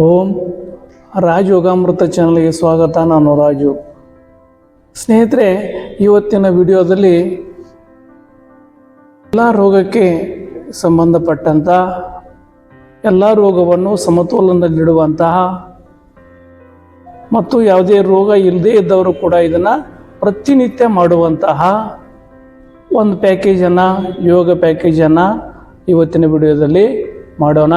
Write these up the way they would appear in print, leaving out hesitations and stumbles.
ಓಂ ರಾಜ್ ಯೋಗಾಮೃತ ಚಾನಲ್ಗೆ ಸ್ವಾಗತ. ನಾನು ರಾಜು. ಸ್ನೇಹಿತರೆ, ಇವತ್ತಿನ ವಿಡಿಯೋದಲ್ಲಿ ಎಲ್ಲ ರೋಗಕ್ಕೆ ಸಂಬಂಧಪಟ್ಟಂಥ ಎಲ್ಲ ರೋಗವನ್ನು ಸಮತೋಲನದಲ್ಲಿಡುವಂತಹ ಮತ್ತು ಯಾವುದೇ ರೋಗ ಇಲ್ಲದೇ ಇದ್ದವರು ಕೂಡ ಇದನ್ನು ಪ್ರತಿನಿತ್ಯ ಮಾಡುವಂತಹ ಒಂದು ಪ್ಯಾಕೇಜನ್ನು, ಯೋಗ ಪ್ಯಾಕೇಜನ್ನು ಇವತ್ತಿನ ವಿಡಿಯೋದಲ್ಲಿ ಮಾಡೋಣ.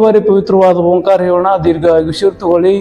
ಬಾರಿ ಪವಿತ್ರವಾದ ಓಂಕಾರ ಹೇಳೋಣ. ದೀರ್ಘವಾಗಿ ಉಸಿರು ತಗೊಳ್ಳಿ.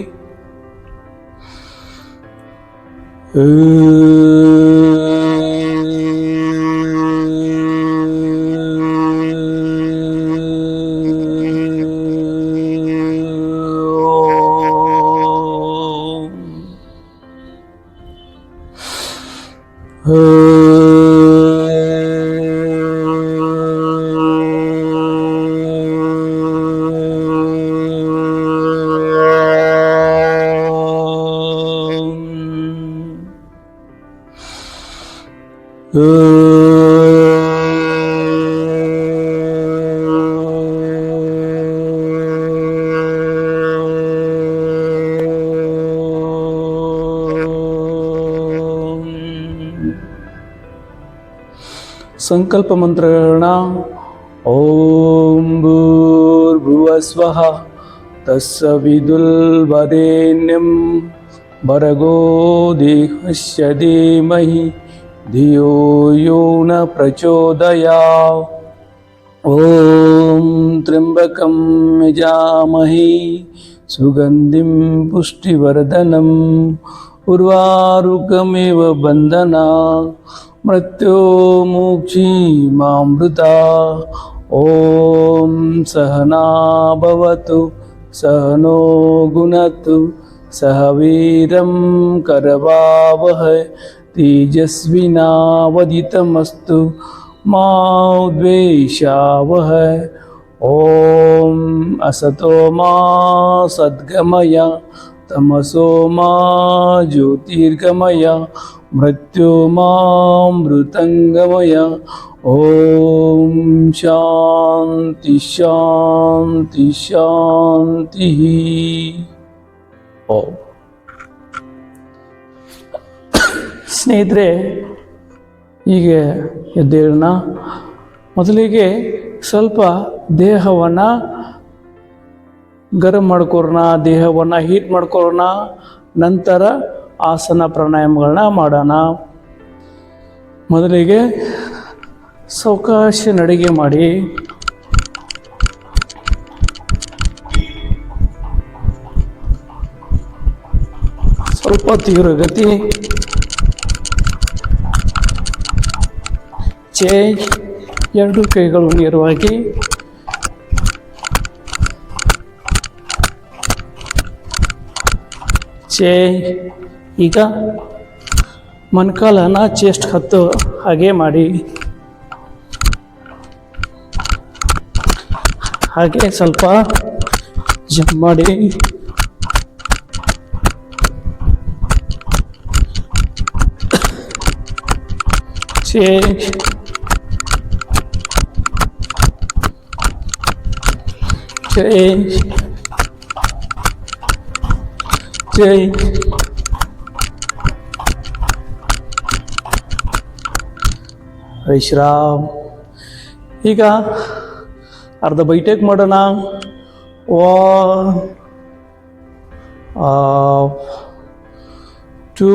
ಸಂಕಲ್ಪ ಮಂತ್ರಗಳನ್ನ ಓಂ ಭೂರ್ಭುವಸ್ವಃ ತಸ್ಸವಿದುರ್ವರೆಣ್ಯಂ ಭರ್ಗೋ ದೇವಸ್ಯ ಧೀಮಹಿ ಧಿಯೋ ಯೋ ನ ಪ್ರಚೋದಯಾತ್. ಓಂ ತ್ರ್ಯಂಬಕಂ ಯಜಾಮಹೇ ಸುಗಂಧಿಂ ಪುಷ್ಟಿವರ್ಧನಂ ಉರ್ವಾರುಕಮೇವ ಬಂಧನಾತ್ ಮೃತ್ಯೋರ್ಮುಕ್ಷೀಮಾಮೃತಾ. ಓಂ ಸಹನಾ ಭವತು ಸಹನೋ ಭುನಕ್ತು ಸಹ ವೀರ್ಯಂ ಕರವಾವಹೈ ತೇಜಸ್ವಿನಾವದಿತಮಸ್ತು ಮಾ ದ್ವೇಷಾವಹೈ. ಓಂ ಅಸತೋ ಮಾ ಸದ್ಗಮಯ ತಮಸೋ ಮಾ ಜ್ಯೋತಿರ್ಗಮಯ ಮೃತ್ಯುಮಾಮೃತಂಗಮಯ. ಓಂ ಶಾಂತಿ ಶಾಂತಿ ಶಾಂತಿ. ಓಂ. ಸ್ನೇಹಿತರೆ, ಹೀಗೆ ಎದ್ದೇಳೋಣ. ಮೊದಲಿಗೆ ಸ್ವಲ್ಪ ದೇಹವನ್ನು ಗರಂ ಮಾಡ್ಕೊಳ್ಳೋಣ, ದೇಹವನ್ನು ಹೀಟ್ ಮಾಡ್ಕೊಳ್ಳೋಣ. ನಂತರ ಆಸನ ಪ್ರಾಣಾಯಾಮಗಳನ್ನ ಮಾಡೋಣ. ಮೊದಲಿಗೆ ಸಾವಕಾಶ ನಡಿಗೆ ಮಾಡಿ. ಸ್ವಲ್ಪ ತೀವ್ರಗತಿ. ಚೇಂಜ್. ಎರಡು ಕೈಗಳು ನೇರವಾಗಿ. ಚೇಂಜ್. ಈಗ ಮೊಣಕಾಲನ್ನ ಚೆಸ್ಟ್ ಹತ್ತು ಹಾಗೆ ಮಾಡಿ. ಹಾಗೆ ಸ್ವಲ್ಪ ಜಂಪ್ ಮಾಡಿ. ಚೇಂಜ್. ಚೇಂಜ್. ಚೇಂಜ್. ವಿಶ್ರಾಮ್. ಈಗ ಅರ್ಧ ಬೈಟೇಕ್ ಮಾಡೋಣ. 1 2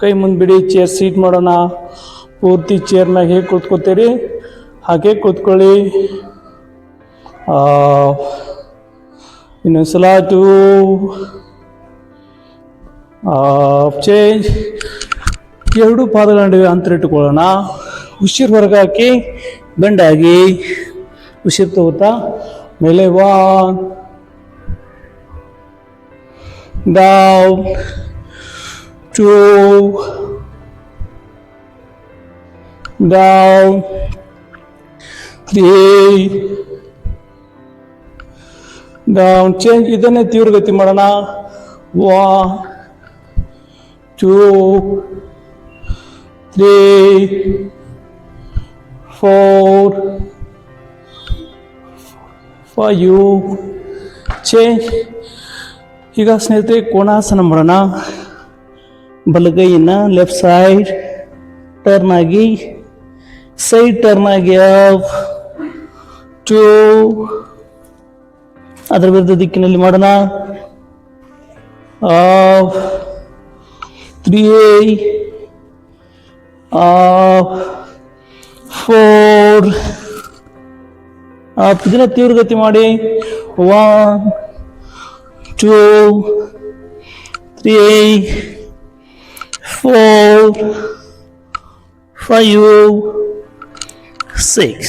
ಕೈ ಮುಂದೆ ಬಿಡಿ. ಚೇರ್ ಸೀಟ್ ಮಾಡೋಣ. ಪೂರ್ತಿ ಚೇರ್ ಮ್ಯಾಗ ಹೇಗೆ ಕೂತ್ಕೋತೀರಿ ಹಾಗೆ ಕೂತ್ಕೊಳ್ಳಿ. ಇನ್ನೊಂದ್ಸಲ 2 ಚೇಂಜ್. ಎರಡು ಪಾದಗಳ ನಡುವೆ ಅಂತರ ಇಟ್ಟುಕೊಳ್ಳೋಣ. ಉಸಿರು ಹೊರಗೆ ಹಾಕಿ ಗಂಡಾಗಿ ಉಸಿರು ತಗೋತಾ ಮೇಲೆ 1 down 2 down 3 down. ಚೇಂಜ್. ಇದನ್ನೇ ತೀವ್ರಗತಿ ಮಾಡೋಣ. 1 2 3 4 5 ಚೇಂಜ್. ಈಗ ಸ್ನೇಹಿತರೆ ಕೋಣಾಸನ ಮಾಡೋಣ. ಬಲಗೈನ ಲೆಫ್ಟ್ ಸೈಡ್ ಟರ್ನ್ ಆಗಿ ಸೈಡ್ ಟರ್ನ್ ಆಗಿ ಅಪ್ 2, ಅದರ ವಿರುದ್ಧ ದಿಕ್ಕಿನಲ್ಲಿ ಮಾಡೋಣ. 3, 4 ಇದನ್ನ ತೀವ್ರಗತಿ ಮಾಡಿ. 1, 2, 3, 4, 5, 6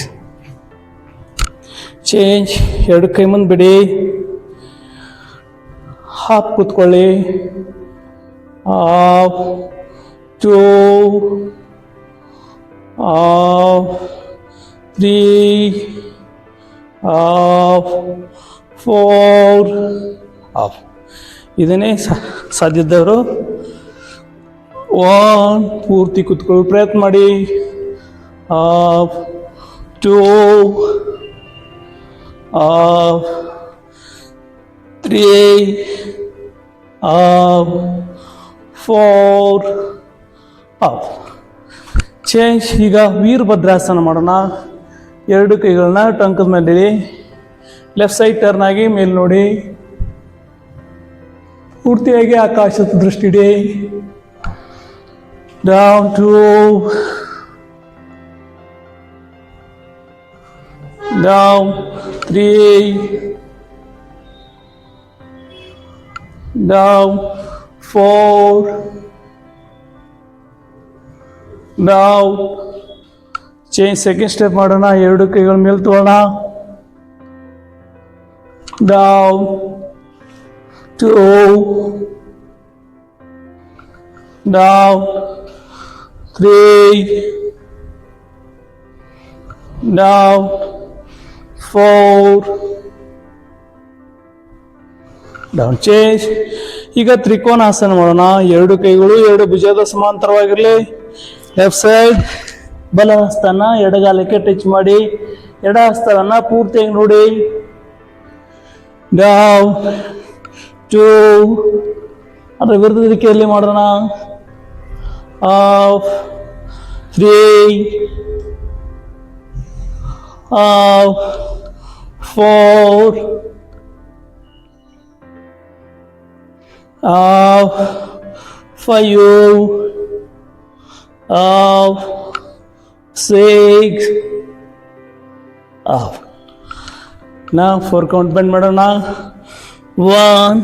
ಚೇಂಜ್. ಎರಡು ಕೈ ಮುಂದೆ ಬಿಡಿ, ಹಾಫ್ ಕೂತ್ಕೊಳ್ಳಿ. 2, 3, 4 ಇದನ್ನೇ ಸಾಧ್ಯದವರು 1 ಪೂರ್ತಿ ಕೂತ್ಕೊಳ್ಳೋ ಪ್ರಯತ್ನ ಮಾಡಿ. 2, 3, 4 ಚೇಂಜ್. ಈಗ ವೀರಭದ್ರಾಸನ ಮಾಡೋಣ. ಎರಡು ಕೈಗಳನ್ನ ಟಂಕದ ಮೇಲೆ ಇಡಿ, ಲೆಫ್ಟ್ ಸೈಡ್ ಟರ್ನ್ ಆಗಿ ಮೇಲೆ ನೋಡಿ, ಪೂರ್ತಿಯಾಗಿ ಆಕಾಶದ ದೃಷ್ಟಿ ಇಡಿ. Down 2, down 3, down 4, down change. Second step ಮಾಡೋಣ. ಎರಡು ಕೈಗಳ ಮೇಲೆ ತಗೋಣ. Down 2, down 3, down 4, down change. ಈಗ ತ್ರಿಕೋನಾಸನ ಮಾಡೋಣ. ಎರಡು ಕೈಗಳು ಎರಡು ಭುಜದ ಸಮಾಂತರವಾಗಿರಲಿ. ಲೆಫ್ಟ್ ಸೈಡ್ ಬಲ ಹಸ್ತನ ಎಡಗಾಲಕ್ಕೆ ಟಚ್ ಮಾಡಿ, ಎಡ ಹಸ್ತವನ್ನ ಪೂರ್ತಿಯಾಗಿ ನೋಡಿ. Down 2, ಅದರ ವಿರುದ್ಧ ದಿಕ್ಕಿನಲ್ಲಿ ಮಾಡೋಣ. 3, 4, 5, 6 ನಾವು 4 ಕೌಂಟ್ ಬೆಂಡ್ ಮಾಡೋಣ. 1,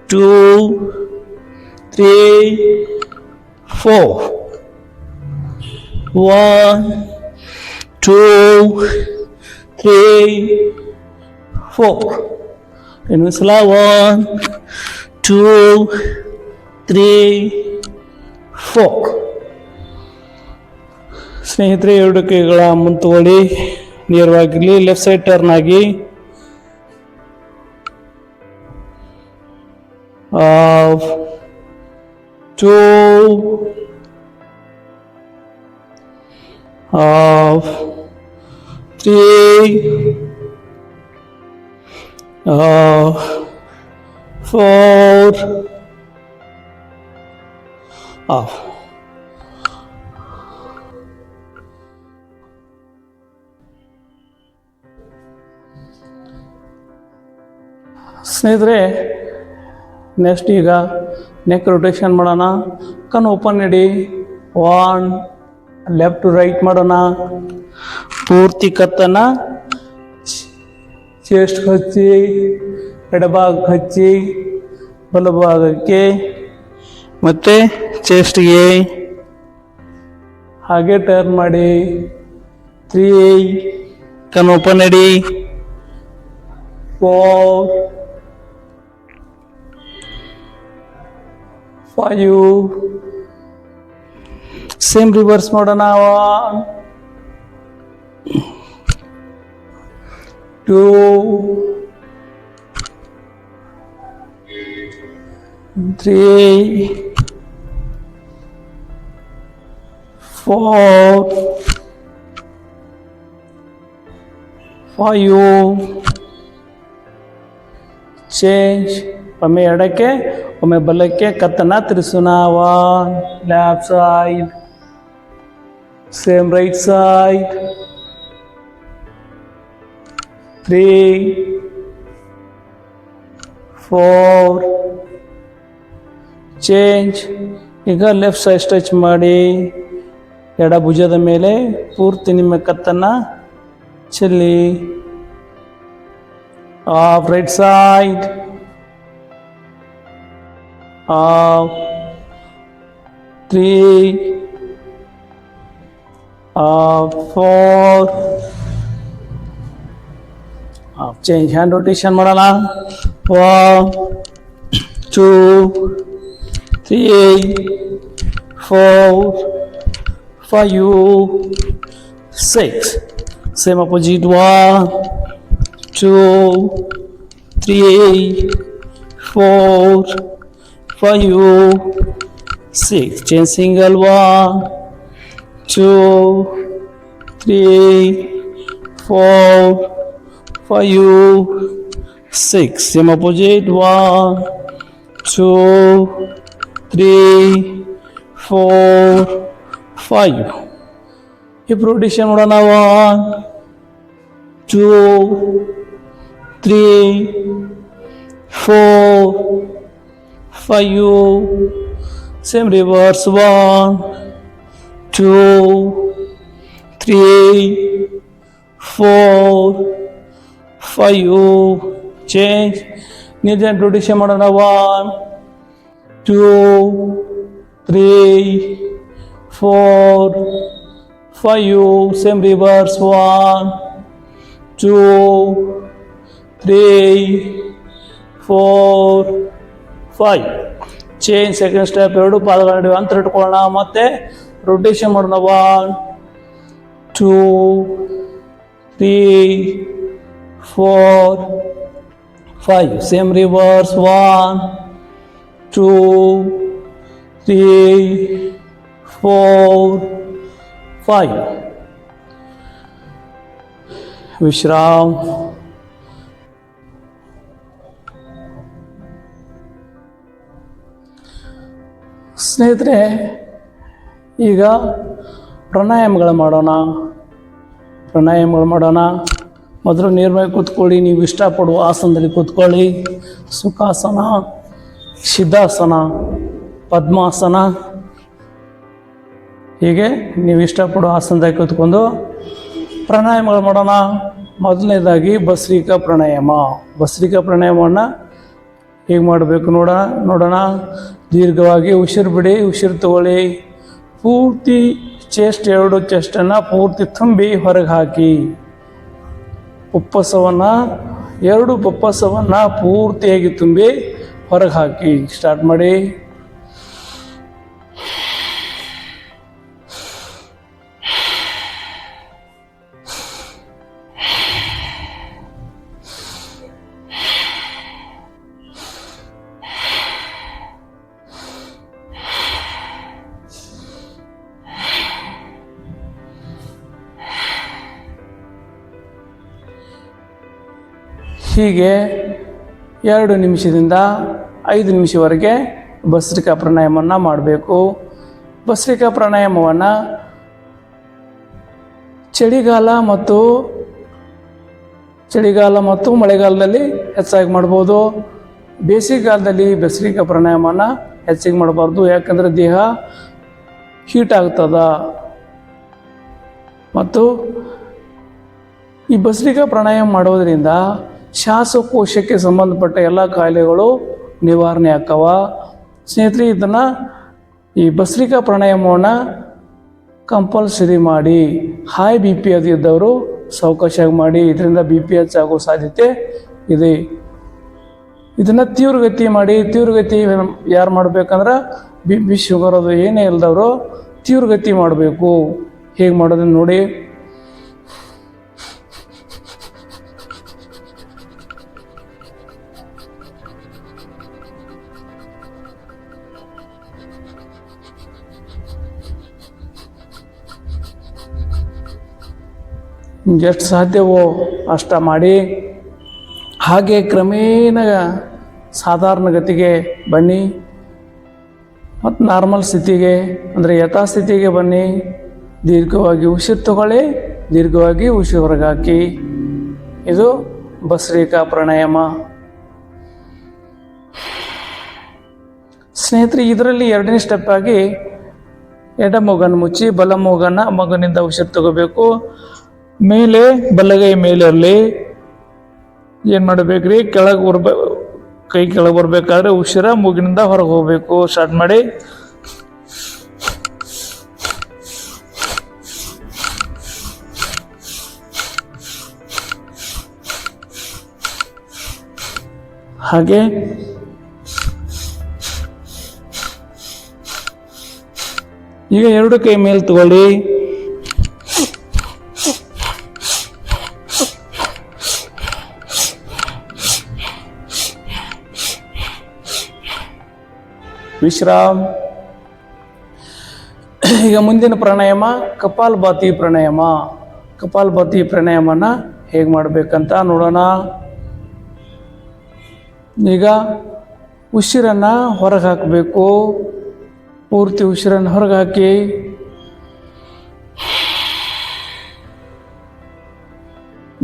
2, 3, 4. 1, 2, 3, 4. ಇನ್ನೊಂದು ಸಲ 1, 2, 3, 4. ಸ್ನೇಹಿತರೆ ಎರಡು ಕೈಗಳ ಮುಂತುವಳಿ ನೇರವಾಗಿರಲಿ. ಲೆಫ್ಟ್ ಸೈಡ್ ಟರ್ನ್ ಆಗಿ 2, 3, 4 ಸ್ನೇಹಿತರೆ ನೆಕ್ಸ್ಟ್ ಈಗ ನೆಕ್ ರೊಟೇಷನ್ ಮಾಡೋಣ. ಕಣ್ಣು ಓಪನ್ ಇಡಿ. 1 ಲೆಫ್ಟ್ ಟು ರೈಟ್ ಮಾಡೋಣ. ಪೂರ್ತಿ ಕತ್ತನ್ನ ಚೆಸ್ಟ್ ಹಚ್ಚಿ, ಎಡಭಾಗ ಹಚ್ಚಿ, ಬಲಭಾಗಕ್ಕೆ ಮತ್ತೆ ಚೆಸ್ಟ್ಗೆ ಹಾಗೆ ಟರ್ನ್ ಮಾಡಿ. 3 ಕಣ್ಣು ಓಪನ್ ಇಡಿ. 4, 5 ಸೇಮ್ ರಿವರ್ಸ್ ಮಾಡೋಣ. 1, 2, 3, 4, 5. ಚೇಂಜ್. ಒಮ್ಮೆ ಎಡಕ್ಕೆ ಒಮ್ಮೆ ಬಲಕ್ಕೆ ಕತ್ತನ್ನು ತಿರ್ಸೋಣ. 1 left side, same right side. 3, 4. Change. ಈಗ ಲೆಫ್ಟ್ ಸೈಡ್ ಸ್ಟ್ರೆಚ್ ಮಾಡಿ ಎಡ ಭುಜದ ಮೇಲೆ ಪೂರ್ತಿ ನಿಮ್ಮ ಕತ್ತನ್ನು ಚೆಲ್ಲಿ. Of right side, of. 3, of. 4. Of. Change. Hand rotation ಮಾಡೋಣ. 1, 2, 3, 4, 5, 6. Same opposite. 1, 2, 3, 4, 5, 6. Chain single. 1, 2, 3, 4, 5, 6. Same opposite. 1, 2, 3, 4, 5. Hip rotation ಮಾಡೋಣ. 1, 2, 3, 4, 5. Same reverse. 1, 2, 3, 4, 5. Change. Knee joint rotation ಮಾಡೋಣ. 1, 2, 3, 4, 5. Same reverse. 1, 2, 3, 4, 5. Change. Second step. ಎರಡು ಪಾದಗಳ ನಡುವೆ ಅಂತರ ಇಟ್ಕೊಳ್ಳೋಣ. ಮತ್ತೆ ರೊಟೇಷನ್ ಮಾಡೋಣ. 1, 2, 3, 4, 5. Same reverse. 1, 2, 3, 4, 5. ವಿಶ್ರಾಮ್. ಸ್ನೇಹಿತರೆ, ಈಗ ಪ್ರಾಣಾಯಾಮಗಳು ಮಾಡೋಣ. ಮೊದಲು ನೇರವಾಗಿ ಕೂತ್ಕೊಳ್ಳಿ. ನೀವು ಇಷ್ಟಪಡುವ ಆಸನದಲ್ಲಿ ಕೂತ್ಕೊಳ್ಳಿ. ಸುಖಾಸನ, ಸಿದ್ಧಾಸನ, ಪದ್ಮಾಸನ, ಹೀಗೆ ನೀವು ಇಷ್ಟಪಡುವ ಆಸನದಲ್ಲಿ ಕೂತ್ಕೊಂಡು ಪ್ರಾಣಾಯಾಮಗಳು ಮಾಡೋಣ. ಮೊದಲನೇದಾಗಿ ಭಸ್ತ್ರಿಕಾ ಪ್ರಾಣಾಯಾಮ. ಭಸ್ತ್ರಿಕಾ ಪ್ರಾಣಾಯಾಮವನ್ನು ಹೇಗೆ ಮಾಡಬೇಕು ನೋಡೋಣ. ದೀರ್ಘವಾಗಿ ಉಸಿರು ಬಿಡಿ, ಉಸಿರು ತಗೊಳ್ಳಿ. ಪೂರ್ತಿ ಎರಡು ಚೆಸ್ಟನ್ನು ಪೂರ್ತಿ ತುಂಬಿ ಹೊರಗೆ ಹಾಕಿ. ಎರಡು ಪುಪ್ಪಸವನ್ನು ಪೂರ್ತಿಯಾಗಿ ತುಂಬಿ ಹೊರಗೆ ಹಾಕಿ. ಸ್ಟಾರ್ಟ್ ಮಾಡಿ. ಹೀಗೆ 2 ನಿಮಿಷದಿಂದ 5 ನಿಮಿಷವರೆಗೆ ಭಸ್ತ್ರಿಕಾ ಪ್ರಾಣಾಯಾಮವನ್ನು ಮಾಡಬೇಕು. ಭಸ್ತ್ರಿಕಾ ಪ್ರಾಣಾಯಾಮವನ್ನು ಚಳಿಗಾಲ ಮತ್ತು ಮಳೆಗಾಲದಲ್ಲಿ ಹೆಚ್ಚಾಗಿ ಮಾಡ್ಬೋದು. ಬೇಸಿಗೆಗಾಲದಲ್ಲಿ ಭಸ್ತ್ರಿಕಾ ಪ್ರಾಣಾಯಾಮವನ್ನು ಹೆಚ್ಚಿಗೆ ಮಾಡಬಾರ್ದು. ಯಾಕಂದರೆ ದೇಹ ಹೀಟ್ ಆಗ್ತದ. ಮತ್ತು ಈ ಭಸ್ತ್ರಿಕಾ ಪ್ರಾಣಾಯಾಮ ಮಾಡೋದರಿಂದ ಶ್ವಾಸಕೋಶಕ್ಕೆ ಸಂಬಂಧಪಟ್ಟ ಎಲ್ಲ ಕಾಯಿಲೆಗಳು ನಿವಾರಣೆ ಆಗ್ತಾವ. ಸ್ನೇಹಿತರೆ, ಈ ಭಸ್ತ್ರಿಕಾ ಪ್ರಾಣಾಯಾಮವನ್ನು ಕಂಪಲ್ಸರಿ ಮಾಡಿ. ಹೈ ಬಿ ಪಿ ಇದ್ದವರು ಸಾವಕಾಶಾಗಿ ಮಾಡಿ. ಇದರಿಂದ ಬಿ ಪಿ ಹೆಚ್ಚಾಗೋ ಸಾಧ್ಯತೆ ಇದೆ. ಇದನ್ನು ತೀವ್ರಗತಿ ಮಾಡಿ. ತೀವ್ರಗತಿ ಯಾರು ಮಾಡಬೇಕಂದ್ರೆ ಬಿ ಪಿ ಶುಗರ್ ಅದು ಏನೇ ಇಲ್ಲದವರು ತೀವ್ರಗತಿ ಮಾಡಬೇಕು. ಹೇಗೆ ಮಾಡೋದನ್ನು ನೋಡಿ. ಎಷ್ಟು ಸಾಧ್ಯವೋ ಅಷ್ಟ ಮಾಡಿ ಹಾಗೆ ಕ್ರಮೇಣ ಸಾಧಾರಣ ಗತಿಗೆ ಬನ್ನಿ ಮತ್ತು ನಾರ್ಮಲ್ ಸ್ಥಿತಿಗೆ ಅಂದರೆ ಯಥಾಸ್ಥಿತಿಗೆ ಬನ್ನಿ. ದೀರ್ಘವಾಗಿ ಉಸಿರು ತಗೊಳ್ಳಿ, ದೀರ್ಘವಾಗಿ ಉಸಿರು ಹೊರಗೆ ಹಾಕಿ. ಇದು ಭಸ್ತ್ರಿಕಾ ಪ್ರಾಣಾಯಾಮ. ಸ್ನೇಹಿತರೆ, ಇದರಲ್ಲಿ ಎರಡನೇ ಸ್ಟೆಪ್ ಆಗಿ ಎಡ ಮೂಗನ್ನು ಮುಚ್ಚಿ ಬಲ ಮಗನಿಂದ ಉಸಿರು ತಗೋಬೇಕು. ಮೇಲೆ ಬಲಗೈ ಮೇಲೆ ಇರಲಿ. ಏನು ಮಾಡಬೇಕ್ರಿ, ಕೆಳಗೆ ಕೈ ಕೆಳಗೆ ಬರಬೇಕಾದ್ರೆ ಉಸಿರ ಮೂಗಿನಿಂದ ಹೊರಗೆ ಹೋಗಬೇಕು. ಸ್ಟಾರ್ಟ್ ಮಾಡಿ. ಹಾಗೆ ಈಗ ಎರಡು ಕೈ ಮೇಲೆ ತಗೊಳ್ಳಿ. ವಿಶ್ರಾಮ್. ಈಗ ಮುಂದಿನ ಪ್ರಾಣಾಯಾಮ ಕಪಾಲಭಾತಿ ಪ್ರಾಣಾಯಾಮ. ಕಪಾಲಭಾತಿ ಪ್ರಾಣಾಯಾಮನ ಹೇಗೆ ಮಾಡಬೇಕಂತ ನೋಡೋಣ. ಈಗ ಉಸಿರನ್ನು ಹೊರಗೆ ಹಾಕಬೇಕು. ಪೂರ್ತಿ ಉಸಿರನ್ನು ಹೊರಗೆ ಹಾಕಿ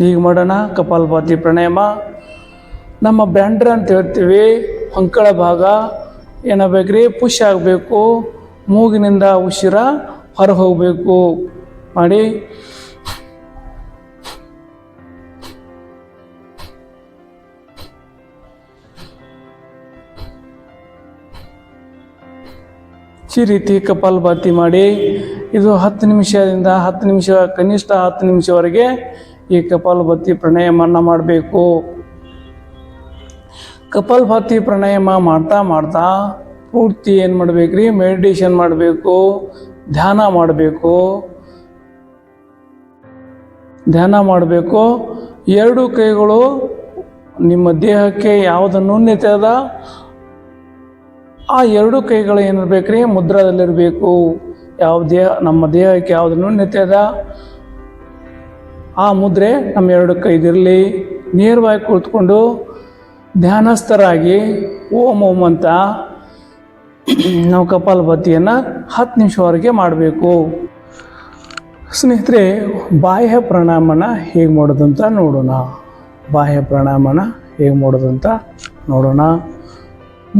ಈಗ ಮಾಡೋಣ ಕಪಾಲಭಾತಿ ಪ್ರಾಣಾಯಾಮ. ನಮ್ಮ ಬ್ಯಾಂಡ್ರ ಅಂತ ಹೇಳ್ತೀವಿ, ಹೊಂಕಳ ಭಾಗ ಏನಾಗಬೇಕ್ರಿ, ಪುಷ್ ಆಗಬೇಕು. ಮೂಗಿನಿಂದ ಉಸಿರ ಹೊರಗೆ ಹೋಗಬೇಕು. ಮಾಡಿ. ಈ ರೀತಿ ಕಪಾಲಭಾತಿ ಮಾಡಿ. ಇದು 10 ನಿಮಿಷದಿಂದ 10 ನಿಮಿಷ, ಕನಿಷ್ಠ 10 ನಿಮಿಷವರೆಗೆ ಈ ಕಪಾಲಭಾತಿ ಪ್ರಾಣಾಯಾಮನ ಮಾಡಬೇಕು. ಕಪಾಲಭಾತಿ ಪ್ರಾಣಾಯಾಮ ಮಾಡ್ತಾ ಮಾಡ್ತಾ ಪೂರ್ತಿ ಏನು ಮಾಡಬೇಕ್ರಿ, ಮೆಡಿಟೇಷನ್ ಮಾಡಬೇಕು, ಧ್ಯಾನ ಮಾಡಬೇಕು. ಧ್ಯಾನ ಮಾಡಬೇಕು. ಎರಡು ಕೈಗಳು ನಿಮ್ಮ ದೇಹಕ್ಕೆ ಯಾವುದು ನ್ಯೂನ್ಯತೆ ಅದ ಆ ಎರಡು ಕೈಗಳು ಏನಿರ್ಬೇಕ್ರಿ, ಮುದ್ರಾದಲ್ಲಿರಬೇಕು. ನಮ್ಮ ದೇಹಕ್ಕೆ ಯಾವುದು ನ್ಯೂನ್ಯತೆ ಅದ ಆ ಮುದ್ರೆ ನಮ್ಮ ಎರಡು ಕೈದಿರಲಿ. ನೇರವಾಗಿ ಕುಳಿತುಕೊಂಡು ಧ್ಯಾನಸ್ಥರಾಗಿ ಓಂ ಓಂ ಅಂತ ನಾವು ಕಪಾಲಭಾತಿಯನ್ನು 10 ನಿಮಿಷವರೆಗೆ ಮಾಡಬೇಕು. ಸ್ನೇಹಿತರೆ, ಬಾಹ್ಯ ಪ್ರಾಣಾಯಾಮನ ಹೇಗೆ ಮಾಡೋದಂತ ನೋಡೋಣ. ಬಾಹ್ಯ ಪ್ರಾಣಾಯಾಮನ ಹೇಗೆ ಮಾಡೋದಂತ ನೋಡೋಣ.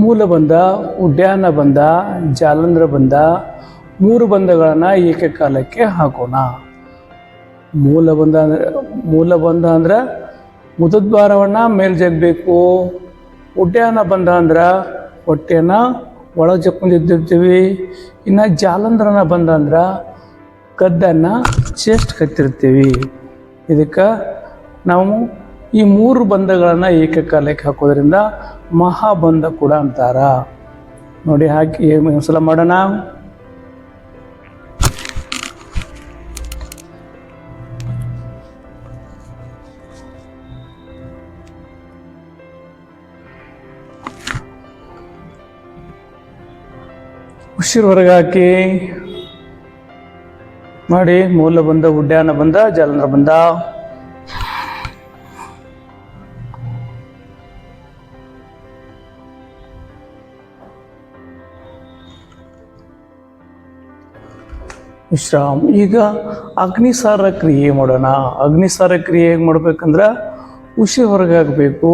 ಮೂಲಬಂಧ, ಉಡ್ಯಾನ ಬಂಧ, ಜಾಲಂಧ್ರ ಬಂಧ, 3 ಬಂಧಗಳನ್ನು ಏಕಕಾಲಕ್ಕೆ ಹಾಕೋಣ. ಮೂಲಬಂಧ ಅಂದ್ರೆ ಮುಖದ್ವಾರವನ್ನು ಮೇಲ್ಜಗ್ಬೇಕು. ಉಡ್ಯಾನ ಬಂಧ ಅಂದ್ರೆ ಹೊಟ್ಟೆಯನ್ನು ಒಳಗೆ ಜಕ್ಕೊಂಡಿರ್ತೀವಿ. ಇನ್ನು ಜಾಲಂಧ್ರನ ಬಂಧ ಅಂದ್ರೆ ಕದ್ದನ್ನು ಚೆಸ್ಟ್ ಕತ್ತಿರ್ತೀವಿ. ಇದಕ್ಕೆ ನಾವು ಈ 3 ಬಂಧಗಳನ್ನು ಏಕಕಾಲಕ್ಕೆ ಹಾಕೋದ್ರಿಂದ ಮಹಾಬಂಧ ಕೂಡ ಅಂತಾರ. ನೋಡಿ, ಹಾಕಿ ಒಂದ್ಸಲ ಮಾಡೋಣ. ಉಸಿರು ಹೊರಗೆ ಹಾಕಿ ಮಾಡಿ. ಮೂಲಬಂಧ, ಉಡ್ಯಾನ ಬಂಧ, ಜಾಲಂಧ್ರ ಬಂಧ. ವಿಶ್ರಾಮ್. ಈಗ ಅಗ್ನಿಸಾರ ಕ್ರಿಯೆ ಮಾಡೋಣ. ಅಗ್ನಿಸಾರ ಕ್ರಿಯೆ ಹೇಗೆ ಮಾಡ್ಬೇಕಂದ್ರೆ ಉಸಿರು ಹೊರಗೆ ಹಾಕಬೇಕು,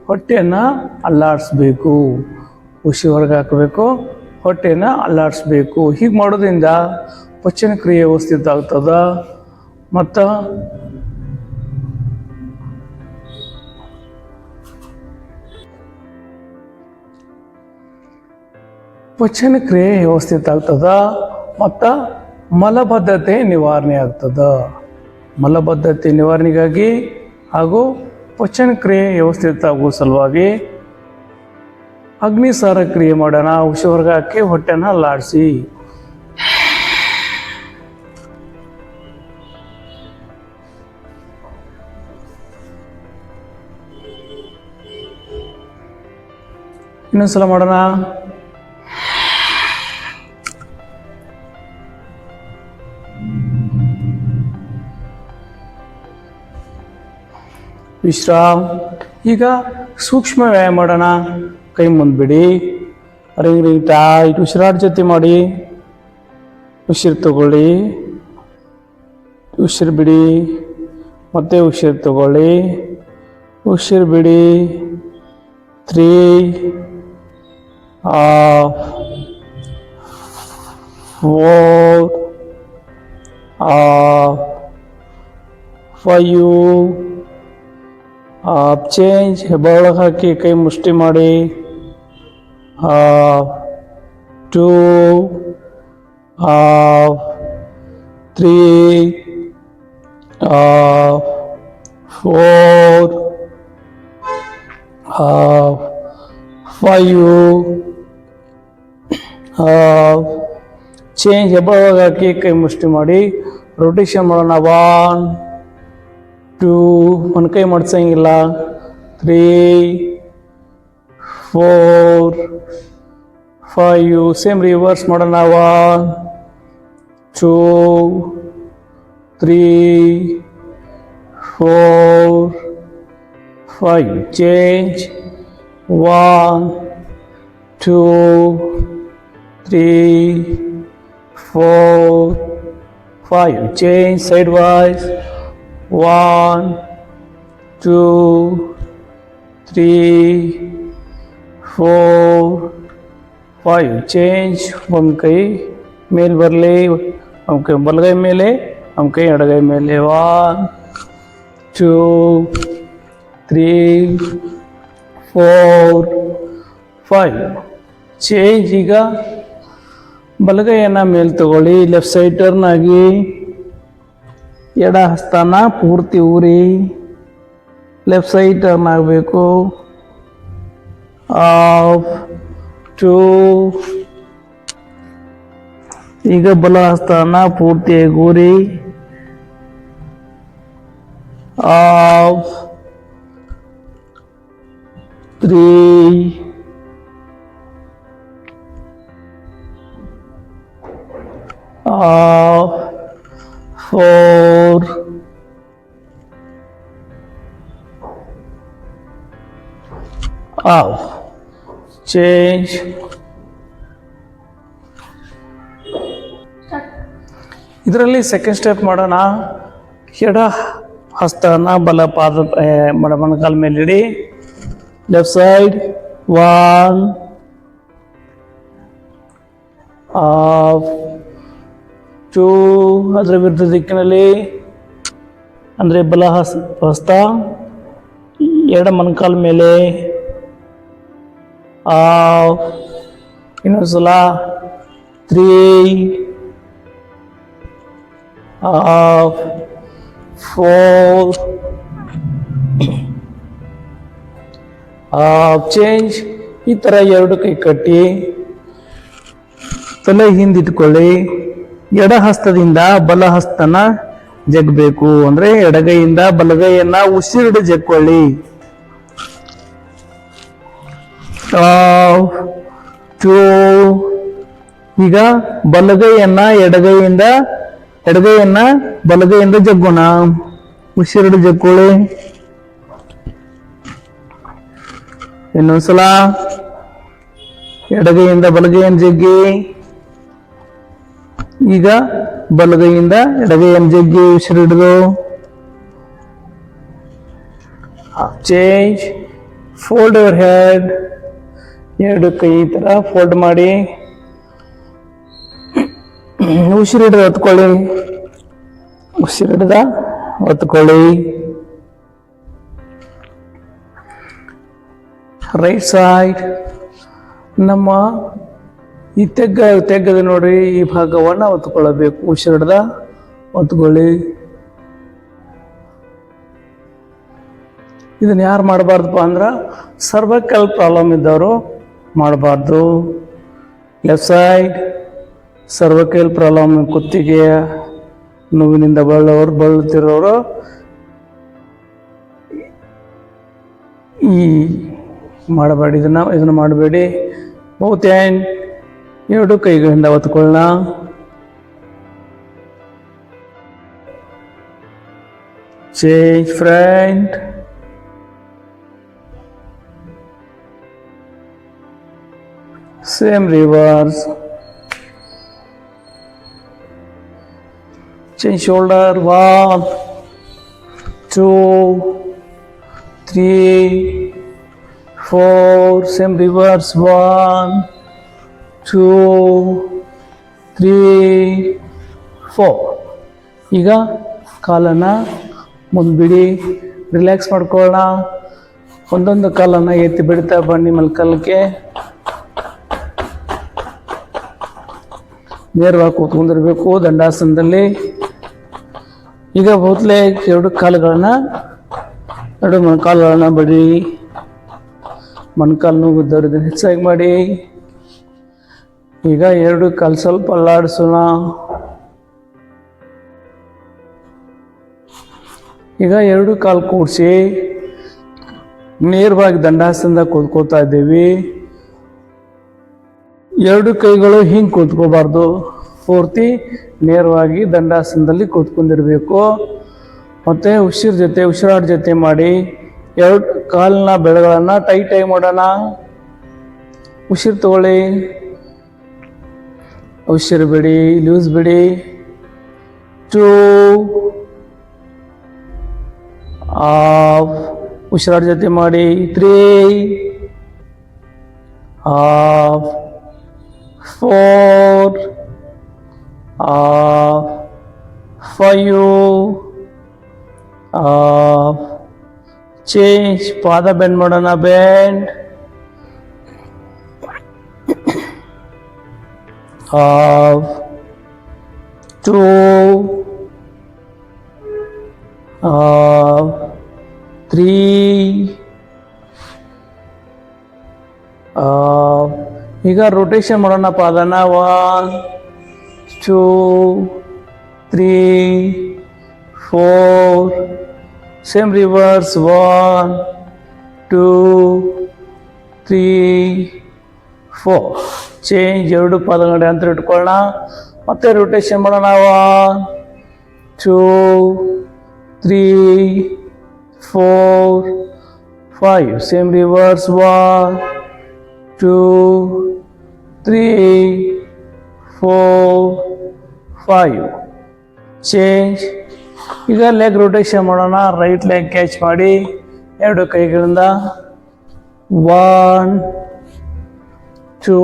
ಹೊಟ್ಟೆಯನ್ನು ಅಲ್ಲಾಡಿಸ್ಬೇಕು. ಉಸಿರು ಹೊರಗೆ ಹಾಕಬೇಕು, ಹೊಟ್ಟೆಯನ್ನು ಅಲ್ಲಾಡಿಸ್ಬೇಕು. ಹೀಗೆ ಮಾಡೋದ್ರಿಂದ ಪಚನ ಕ್ರಿಯೆ ವ್ಯವಸ್ಥಿತ ಆಗ್ತದ. ಮತ್ತು ಪಚನ ಕ್ರಿಯೆ ವ್ಯವಸ್ಥಿತ ಆಗ್ತದ ಮತ್ತು ಮಲಬದ್ಧತೆ ನಿವಾರಣೆ ಆಗ್ತದ. ಮಲಬದ್ಧತೆ ನಿವಾರಣೆಗಾಗಿ ಹಾಗೂ ಪಚನ ಕ್ರಿಯೆ ವ್ಯವಸ್ಥಿತ ಆಗುವ ಸಲುವಾಗಿ ಅಗ್ನಿಸಾರ ಕ್ರಿಯೆ ಮಾಡೋಣ. ಉಸಿರು ಹೊರಗೆ ಹಾಕಿ ಹೊಟ್ಟೆನ ಅಲ್ಲಾಡಿಸಿ. ಇನ್ನೊಂದ್ಸಲ ಮಾಡೋಣ. ವಿಶ್ರಾಮ್. ಈಗ ಸೂಕ್ಷ್ಮ ವ್ಯಾಯಾಮ ಮಾಡೋಣ. ಕೈ ಮುಂದೆ ಬಿಡಿ, ರಿಂಗ್ ರಿಂಗ್ ಟೈಟ್, ಉಸಿರಾಟ ಜೊತೆ ಮಾಡಿ. ಉಸಿರು ತಗೊಳ್ಳಿ, ಉಸಿರು ಬಿಡಿ, ಮತ್ತೆ ಉಸಿರು ತಗೊಳ್ಳಿ, ಉಸಿರು ಬಿಡಿ. 3 4 5 ಚೇಂಜ್. ಬೆರಳಿಗೆ ಹಾಕಿ ಕೈ ಮುಷ್ಟಿ ಮಾಡಿ. 2 3 4 5 ಚೇಂಜ್. ಹೆಬ್ಬೆರಳಿಗೆ ಹಾಕಿ ಕೈ ಮುಷ್ಟಿ ಮಾಡಿ. ರೊಟೇಷನ್ ಮಾಡೋಣ. 1 2 ಒಂದು ಕೈ ಮಡ್ಸಂಗಿಲ್ಲ. 3 4 5 ಸೇಮ್ ರಿವರ್ಸ್ ಮಾಡೋಣ. 1 2 3 4 5 ಚೇಂಜ್. 1 2 3 4 5 change sidewise. 1 2 3 4 5 change. ಒಂದು ಕೈ ಮೇಲೆ ಬರಲಿ, ನಮ್ಮ ಕೈ ಬಲಗೈ ಮೇಲೆ, ನಮ್ಮ ಕೈ ಎಡಗೈ ಮೇಲೆ. 1 2 3 4 5 ಚೇಂಜ್. ಈಗ ಬಲಗೈಯನ್ನು ಮೇಲೆ ತಗೊಳ್ಳಿ, ಲೆಫ್ಟ್ ಸೈಡ್ ಟರ್ನ್ ಆಗಿ, ಎಡ ಹಸ್ತನ ಪೂರ್ತಿ ಊರಿ ಲೆಫ್ಟ್ ಸೈಡ್ ಟರ್ನ್ ಆಗಬೇಕು. 2 ಈಗ ಬಲ ಹಸ್ತನ ಪೂರ್ತಿಯಾಗಿ ಊರಿ 3 4 change. ಇದರಲ್ಲಿ ಸೆಕೆಂಡ್ ಸ್ಟೆಪ್ ಮಾಡೋಣ. ಎಡ ಹಸ್ತನ ಬಲ ಪಾದ ಮೊಣಕಾಲ ಮೇಲೆ ಇಡಿ. ಲೆಫ್ಟ್ ಸೈಡ್ 1 2 ಅದರ ವಿರುದ್ಧ ದಿಕ್ಕಿನಲ್ಲಿ, ಅಂದರೆ ಬಲ ಹಸ್ತ ಎಡ ಮೊಣಕಾಲ ಮೇಲೆ. ಇನ್ನೊಂದು ಸಲ 3 4 ಚೇಂಜ್. ಈ ಥರ ಎರಡು ಕೈ ಕಟ್ಟಿ ತಲೆ ಹಿಂದಿಟ್ಕೊಳ್ಳಿ. ಎಡ ಹಸ್ತದಿಂದ ಬಲ ಹಸ್ತನ ಜಗ್ಬೇಕು, ಅಂದ್ರೆ ಎಡಗೈಯಿಂದ ಬಲಗೈಯನ್ನ ಉಸಿರಿಡು ಜಗ್ಕೊಳ್ಳಿ. 2 ಈಗ ಬಲಗೈಯನ್ನ ಎಡಗೈಯನ್ನ ಬಲಗೈಯಿಂದ ಜಗ್ಗೋಣ. ಉಸಿರಿಡು ಜಗ್ಕೊಳ್ಳಿ. ಇನ್ನೊಂದ್ಸಲ ಎಡಗೈಯಿಂದ ಬಲಗೈಯನ್ನು ಜಗ್ಗಿ. ಈಗ ಬಲಗೈಯಿಂದ ಎಡಗೈಯನ್ನು ಜಗ್ಗಿ ಉಸಿರಿಡಿದು. ಚೇಂಜ್. Fold your head. ಎರಡು ಕೈ ಈ ಥರ ಫೋಲ್ಡ್ ಮಾಡಿ ಉಸಿರಿಡಿದ ಹೊತ್ಕೊಳ್ಳಿ. ಉಸಿರಿಡಿದ ಹೊತ್ಕೊಳ್ಳಿ. Right side. ನಮ್ಮ ಈ ತೆಗ್ಗದ ನೋಡ್ರಿ, ಈ ಭಾಗವನ್ನು ಹೊತ್ಕೊಳ್ಳಬೇಕು. ಉಸಿರಿಡ್ದ ಹೊತ್ಕೊಳ್ಳಿ. ಇದನ್ನ ಯಾರು ಮಾಡಬಾರ್ದಪ್ಪ ಅಂದ್ರೆ ಸರ್ವೈಕಲ್ ಪ್ರಾಬ್ಲಮ್ ಇದ್ದವರು ಮಾಡಬಾರ್ದು. ಲೆಫ್ಟ್ ಸೈಡ್ ಸರ್ವೈಕಲ್ ಪ್ರಾಬ್ಲಮ್, ಕುತ್ತಿಗೆ ನೋವಿನಿಂದ ಬಳಲುತ್ತಿರೋರು ಈ ಮಾಡಬೇಡಿ, ಇದನ್ನ ಮಾಡಬೇಡಿ. ಬಹುತ್ ಹ್ಯಾಂಡ್ ಎರಡು ಕೈಗಳಿಂದ ಒತ್ಕೊಳ್ಳೋಣ. Change front same reverse, change shoulder, 1 2 3 4, same reverse, 1 2 3 4. ಈಗ ಕಾಲನ್ನು ಮುಂದ್ಬಿಡಿ, ರಿಲ್ಯಾಕ್ಸ್ ಮಾಡ್ಕೊಳ್ಳೋಣ. ಒಂದೊಂದು ಕಾಲನ್ನು ಎತ್ತಿ ಬಿಡ್ತಾ ಬನ್ನಿ ಮಲ್ಕಲ್ಗೆ. ನೇರವಾಗಿ ಕೂತ್ಕೊಂಡಿರ್ಬೇಕು ದಂಡಾಸನದಲ್ಲಿ. ಈಗ ಮೊದಲೇ ಎರಡು ಮೊಣಕಾಲುಗಳನ್ನ ಬಿಡಿ. ಮೊಣಕಾಲು ನೋವಿದ್ದವ್ರದ್ದು ಹೆಚ್ಚಾಗಿ ಮಾಡಿ. ಈಗ ಎರಡು ಕಾಲು ಸ್ವಲ್ಪ ಅಲ್ಲಾಡಿಸೋಣ. ಈಗ ಎರಡು ಕಾಲು ಕೂಡಿಸಿ ನೇರವಾಗಿ ದಂಡಾಸನದ ಕೂತ್ಕೋತಾ ಇದ್ದೀವಿ. ಎರಡು ಕೈಗಳು ಹಿಂಗೆ ಕೂತ್ಕೋಬಾರ್ದು, ಪೂರ್ತಿ ನೇರವಾಗಿ ದಂಡಾಸನದಲ್ಲಿ ಕೂತ್ಕೊಂಡಿರ್ಬೇಕು. ಮತ್ತು ಉಸಿರಾಟ ಜೊತೆ ಮಾಡಿ. ಎರಡು ಕಾಲಿನ ಬೆರಗಳನ್ನು ಟೈಟಾಗಿ ಮಾಡೋಣ. ಉಸಿರು ತಗೊಳ್ಳಿ, ಉಸಿರು ಬಿಡಿ, ಲೂಸ್ ಬಿಡಿ. 2 ಹಾಫ್, ಉಸಿರಾಟ ಜೊತೆ ಮಾಡಿ. 3 ಹಾಫ್, 4 ಹಾಫ್, 5 ಹಾಫ್. ಚೇಂಜ್. ಪಾದ ಬೆಂಡ್ ಮಾಡೋಣ. Bend, half, 2 half, 3 half. ಈಗ ರೊಟೇಷನ್ ಮಾಡೋಣ ಪಾದನ. 1 2 3 4, ಸೇಮ್ ರಿವರ್ಸ್. 1 2 3 4. ಚೇಂಜ್. ಎರಡು ಪಾದಗಳ ಅಂತ ಇಟ್ಕೊಳ್ಳೋಣ. ಮತ್ತೆ ರೊಟೇಷನ್ ಮಾಡೋಣ. 1 2 3 4 5, ಸೇಮ್ ರಿವರ್ಸ್. 1 2 3 4 5. ಚೇಂಜ್. ಈಗ ಲೆಗ್ ರೊಟೇಷನ್ ಮಾಡೋಣ. ರೈಟ್ ಲೆಗ್ ಕ್ಯಾಚ್ ಮಾಡಿ ಎರಡು ಕೈಗಳಿಂದ. 1 2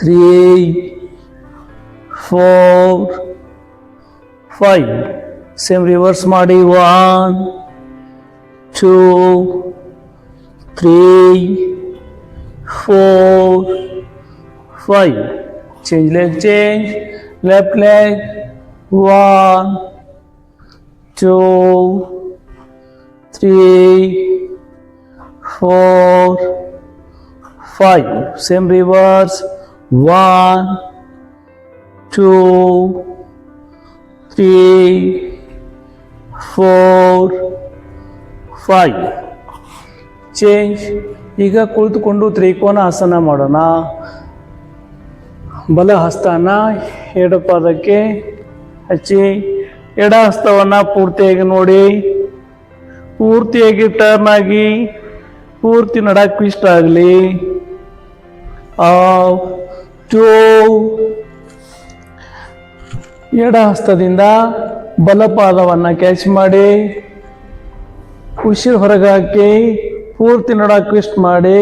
3 4 5, ಸೇಮ್ ರಿವರ್ಸ್ ಮಾಡಿ. 1 2 3 4 5. Change. Leg change. Left leg. 1 2 3 4 5, same reverse. 1 2 3 4 5. Change. ಈಗ ಕುಳಿತುಕೊಂಡು ತ್ರಿಕೋನ ಆಸನ ಮಾಡೋಣ. ಬಲ ಹಸ್ತನ ಎಡ ಪಾದಕ್ಕೆ ಹಚ್ಚಿ, ಎಡ ಹಸ್ತವನ್ನು ಪೂರ್ತಿಯಾಗಿ ನೋಡಿ. ಪೂರ್ತಿಯಾಗಿ ಟರ್ನ್ ಆಗಿ ಪೂರ್ತಿ ನಡಕ್ಕೆ ಟ್ವಿಸ್ಟ್ ಆಗಲಿ. 2 ಎಡ ಹಸ್ತದಿಂದ ಬಲಪಾದವನ್ನು ಕ್ಯಾಚ್ ಮಾಡಿ ಉಸಿರು ಹೊರಗೆ ಹಾಕಿ ಪೂರ್ತಿ ನಡಕ್ಕೆ ಟ್ವಿಸ್ಟ್ ಮಾಡಿ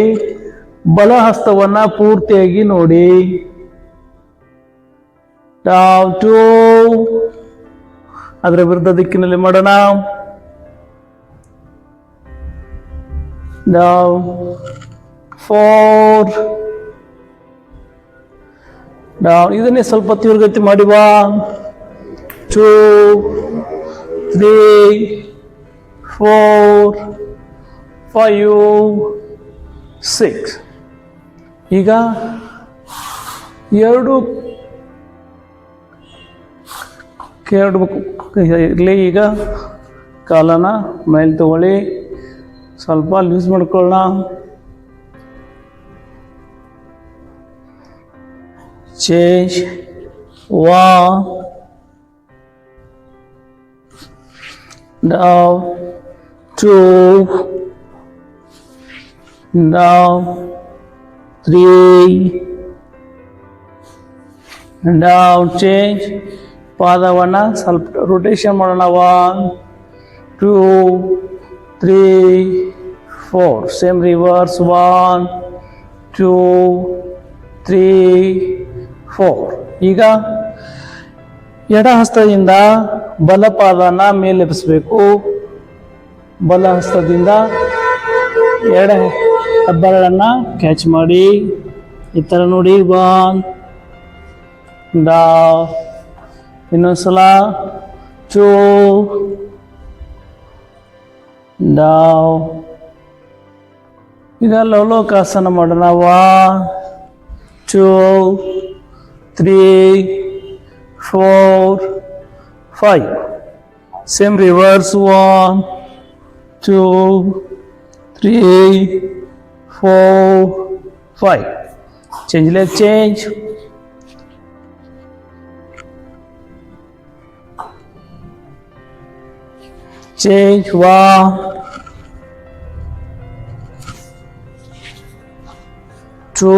ಬಲ ಹಸ್ತವನ್ನು ಪೂರ್ತಿಯಾಗಿ ನೋಡಿ. 2 ಅದರ ವಿರುದ್ಧ ದಿಕ್ಕಿನಲ್ಲಿ ಮಾಡೋಣ. 4 ಇದನ್ನೇ ಸ್ವಲ್ಪ ತೀವ್ರಗತಿ ಮಾಡಿ. 1 2 3 4 5 6. ಈಗ ಎರಡು ಇರಲಿ. ಈಗ ಕಾಲನ ಮೇಲೆ ತಗೊಳ್ಳಿ, ಸ್ವಲ್ಪ ಲೂಸ್ ಮಾಡ್ಕೊಳ್ಳೋಣ. ಚೇಂಜ್. 1 2 3 3 down change ಪಾದವನ್ನು ಸ್ವಲ್ಪ ರೊಟೇಷನ್ ಮಾಡೋಣ 1 2 3 4 ಸೇಮ್ ರಿವರ್ಸ್ 1 2 3 4 ಈಗ ಎಡ ಹಸ್ತದಿಂದ ಬಲ ಪಾದನ ಮೇಲೆಬ್ಬಿಸಬೇಕು ಬಲ ಹಸ್ತದಿಂದ ಎಡ ಹೆಬ್ಬೆರಳನ್ನು ಕ್ಯಾಚ್ ಮಾಡಿ ಈ ಥರ ನೋಡಿ 1 ಡೌನ್ ಇನ್ನೊಂದ್ಸಲ 2 ಡೌನ್ ಈಗ ಲವಲೋಕಾಸನ ಮಾಡೋಣ 1 2 3 4 5 same reverse 1 2 3 4 5 change leg change change 1 2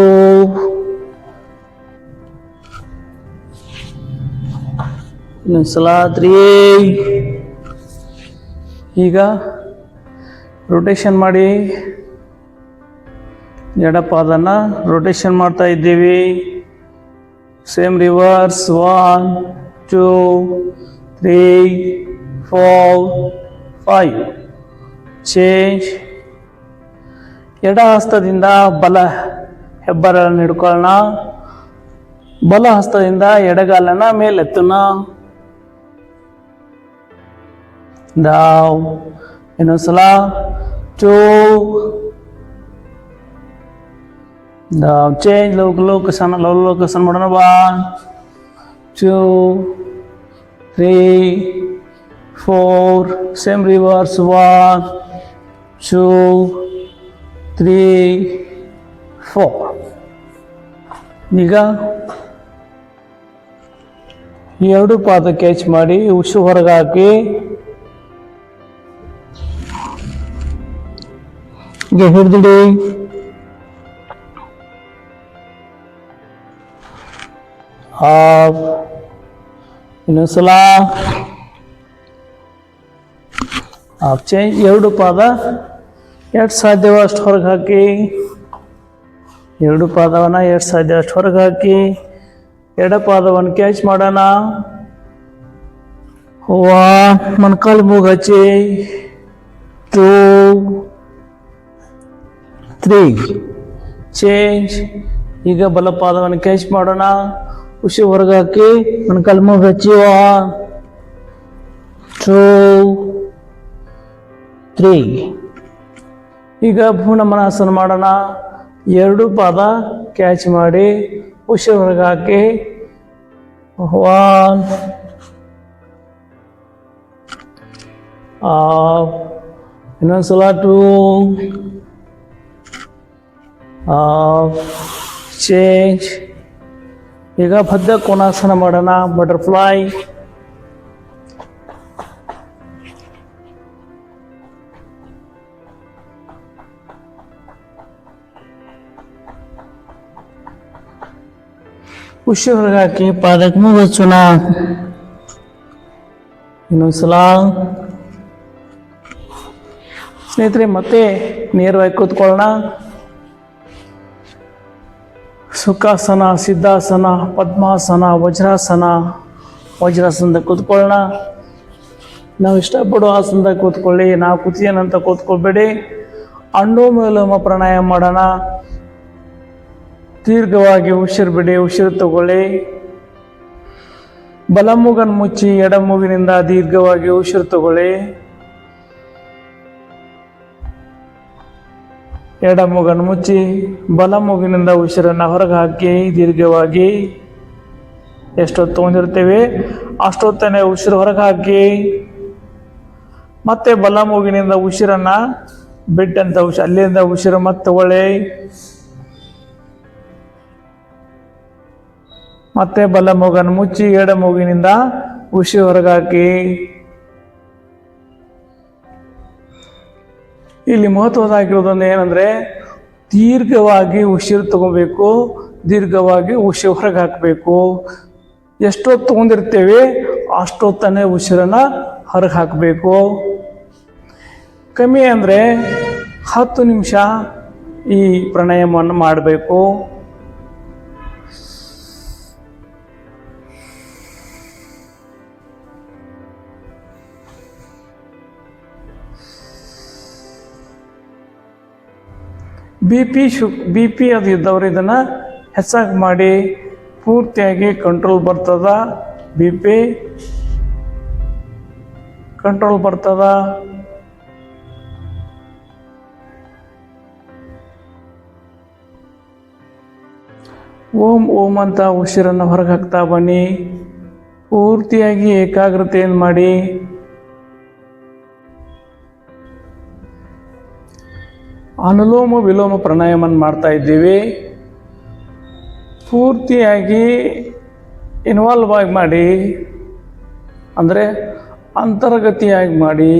ಇನ್ನೊಂದ್ಸಲ 3 ಈಗ ರೊಟೇಷನ್ ಮಾಡಿ ಎಡ ಪಾದನ ರೊಟೇಷನ್ ಮಾಡ್ತಾ ಇದ್ದೀವಿ ಸೇಮ್ ರಿವರ್ಸ್ 1 2 3 4 5 ಚೇಂಜ್ ಎಡ ಹಸ್ತದಿಂದ ಬಲ ಹೆಬ್ಬೆರಳನ್ನು ಹಿಡ್ಕೊಳ್ಳೋಣ ಬಲ ಹಸ್ತದಿಂದ ಎಡಗಾಲನ ಮೇಲೆತ್ತೋಣ ಡೌನ್ ಇನ್ನೊಂದ್ಸಲ 2 ಡೌನ್ ಚೇಂಜ್ ಲವಲೋಕಾಸನ ಮಾಡೋಣ 1 2 3 4 ಸೇಮ್ ರಿವರ್ಸ್ 1 2 3 4 ಈಗ ಎರಡು ಪಾದ ಕ್ಯಾಚ್ ಮಾಡಿ ಉಸು ಹೊರಗೆ ಹಾಕಿ ಈಗ ಹಿಡಿದಿಡಿ ಹಾಫ್ ಇನ್ನೊಂದ್ಸಲ ಹಾಫ್ ಚೇಂಜ್ ಎರಡು ಪಾದ ಎಷ್ಟು ಸಾಧ್ಯವೋ ಅಷ್ಟು ಹೊರಗೆ ಹಾಕಿ ಎರಡು ಪಾದವನ್ನು ಎಷ್ಟು ಸಾಧ್ಯ ಅಷ್ಟು ಹೊರಗೆ ಹಾಕಿ ಎಡ ಪಾದವನ್ನು ಕ್ಯಾಚ್ ಮಾಡೋಣ ಮೊಣಕಾಲು ಮೂಗು ಹಚ್ಚಿ 2 3 ಚೇಂಜ್ ಈಗ ಬಲ ಪಾದವನ್ನು ಕ್ಯಾಚ್ ಮಾಡೋಣ ಉಸಿ ಹೊರಗೆ ಹಾಕಿ ಮೊಣಕಾಲು ಮೂಗು ಹಚ್ಚಿ 1 2 3 ಈಗ ಭ್ರೂಣಮನಾಸನ ಮಾಡೋಣ ಎರಡು ಪಾದ ಕ್ಯಾಚ್ ಮಾಡಿ ಉಸಿ ಹೊರಗೆ ಹಾಕಿ 1 ಇನ್ನೊಂದ್ಸಲ 2 ಚೇಂಜ್ ಈಗ ಬದ್ಧ ಕೋನಾಸನ ಮಾಡೋಣ ಬಟರ್ಫ್ಲೈ ಉಸಿ ಹೊರಗೆ ಹಾಕಿ ಪಾದಕ್ಕೆ ಮೂಗು ಹಚ್ಚೋಣ ಇನ್ನೊಂದ್ಸಲ ಸ್ನೇಹಿತರೆ ಮತ್ತೆ ನೇರವಾಗಿ ಕೂತ್ಕೊಳ್ಳೋಣ ಸುಖಾಸನ ಸಿದ್ಧಾಸನ ಪದ್ಮಾಸನ ವಜ್ರಾಸನದ ಕೂತ್ಕೊಳ್ಳೋಣ ನಾವು ಇಷ್ಟಪಡೋ ಆಸನದಾಗ ಕೂತ್ಕೊಳ್ಳಿ ನಾವು ಕೂತಿಯೇನಂತ ಕೂತ್ಕೊಳ್ಬೇಡಿ ಅನುಲೋಮ ಪ್ರಾಣಾಯಾಮ ಮಾಡೋಣ ದೀರ್ಘವಾಗಿ ಉಸಿರು ಬಿಡಿ ಉಸಿರು ತಗೊಳ್ಳಿ ಬಲ ಮೂಗನ್ನು ಮುಚ್ಚಿ ಎಡ ಮೂಗಿನಿಂದ ದೀರ್ಘವಾಗಿ ಉಸಿರು ತಗೊಳ್ಳಿ ಎಡ ಮೂಗನ್ನು ಮುಚ್ಚಿ ಬಲ ಮೂಗಿನಿಂದ ಉಸಿರನ್ನು ಹೊರಗೆ ಹಾಕಿ ದೀರ್ಘವಾಗಿ ಎಷ್ಟೊತ್ತು ತೊಗೊಂಡಿರ್ತೇವೆ ಅಷ್ಟೊತ್ತನೇ ಉಸಿರು ಹೊರಗೆ ಹಾಕಿ ಮತ್ತೆ ಬಲ ಮೂಗಿನಿಂದ ಉಸಿರನ್ನು ಬಿಟ್ಟಂತ ಅಲ್ಲಿಂದ ಉಸಿರು ಮತ್ತೆ ತಗೊಳ್ಳಿ ಮತ್ತೆ ಬಲ ಮೂಗನ್ನು ಮುಚ್ಚಿ ಎಡ ಮೂಗಿನಿಂದ ಉಸಿರು ಹೊರಗೆ ಹಾಕಿ ಇಲ್ಲಿ ಮಹತ್ವದಾಗಿರೋದೊಂದು ಏನಂದ್ರೆ ದೀರ್ಘವಾಗಿ ಉಸಿರು ತಗೋಬೇಕು, ದೀರ್ಘವಾಗಿ ಉಸಿರು ಹೊರಗೆ ಹಾಕಬೇಕು. ಎಷ್ಟೊತ್ತು ತಗೊಂಡಿರ್ತೇವೆ ಅಷ್ಟೊತ್ತನೇ ಉಸಿರನ್ನು ಹೊರಗೆ ಹಾಕಬೇಕು. ಕಮ್ಮಿ ಅಂದರೆ 10 ನಿಮಿಷ ಈ ಪ್ರಾಣಾಯಾಮವನ್ನು ಮಾಡಬೇಕು. ಬಿ ಪಿ ಅದು ಇದ್ದವರು ಇದನ್ನು ಹೆಚ್ಚಾಗಿ ಮಾಡಿ ಪೂರ್ತಿಯಾಗಿ ಕಂಟ್ರೋಲ್ ಬರ್ತದ. ಬಿ ಪಿ ಕಂಟ್ರೋಲ್ ಬರ್ತದ. ಓಂ ಓಂ ಅಂತ ಉಸಿರನ್ನು ಹೊರಗೆ ಹಾಕ್ತಾ ಬನ್ನಿ. ಪೂರ್ತಿಯಾಗಿ ಏಕಾಗ್ರತೆಯನ್ನು ಮಾಡಿ. ಅನುಲೋಮ ವಿಲೋಮ ಪ್ರಾಣಾಯಾಮವನ್ನು ಮಾಡ್ತಾ ಇದ್ದೀವಿ. ಪೂರ್ತಿಯಾಗಿ ಇನ್ವಾಲ್ವ್ ಆಗಿ ಮಾಡಿ, ಅಂದರೆ ಅಂತರ್ಗತಿಯಾಗಿ ಮಾಡಿ.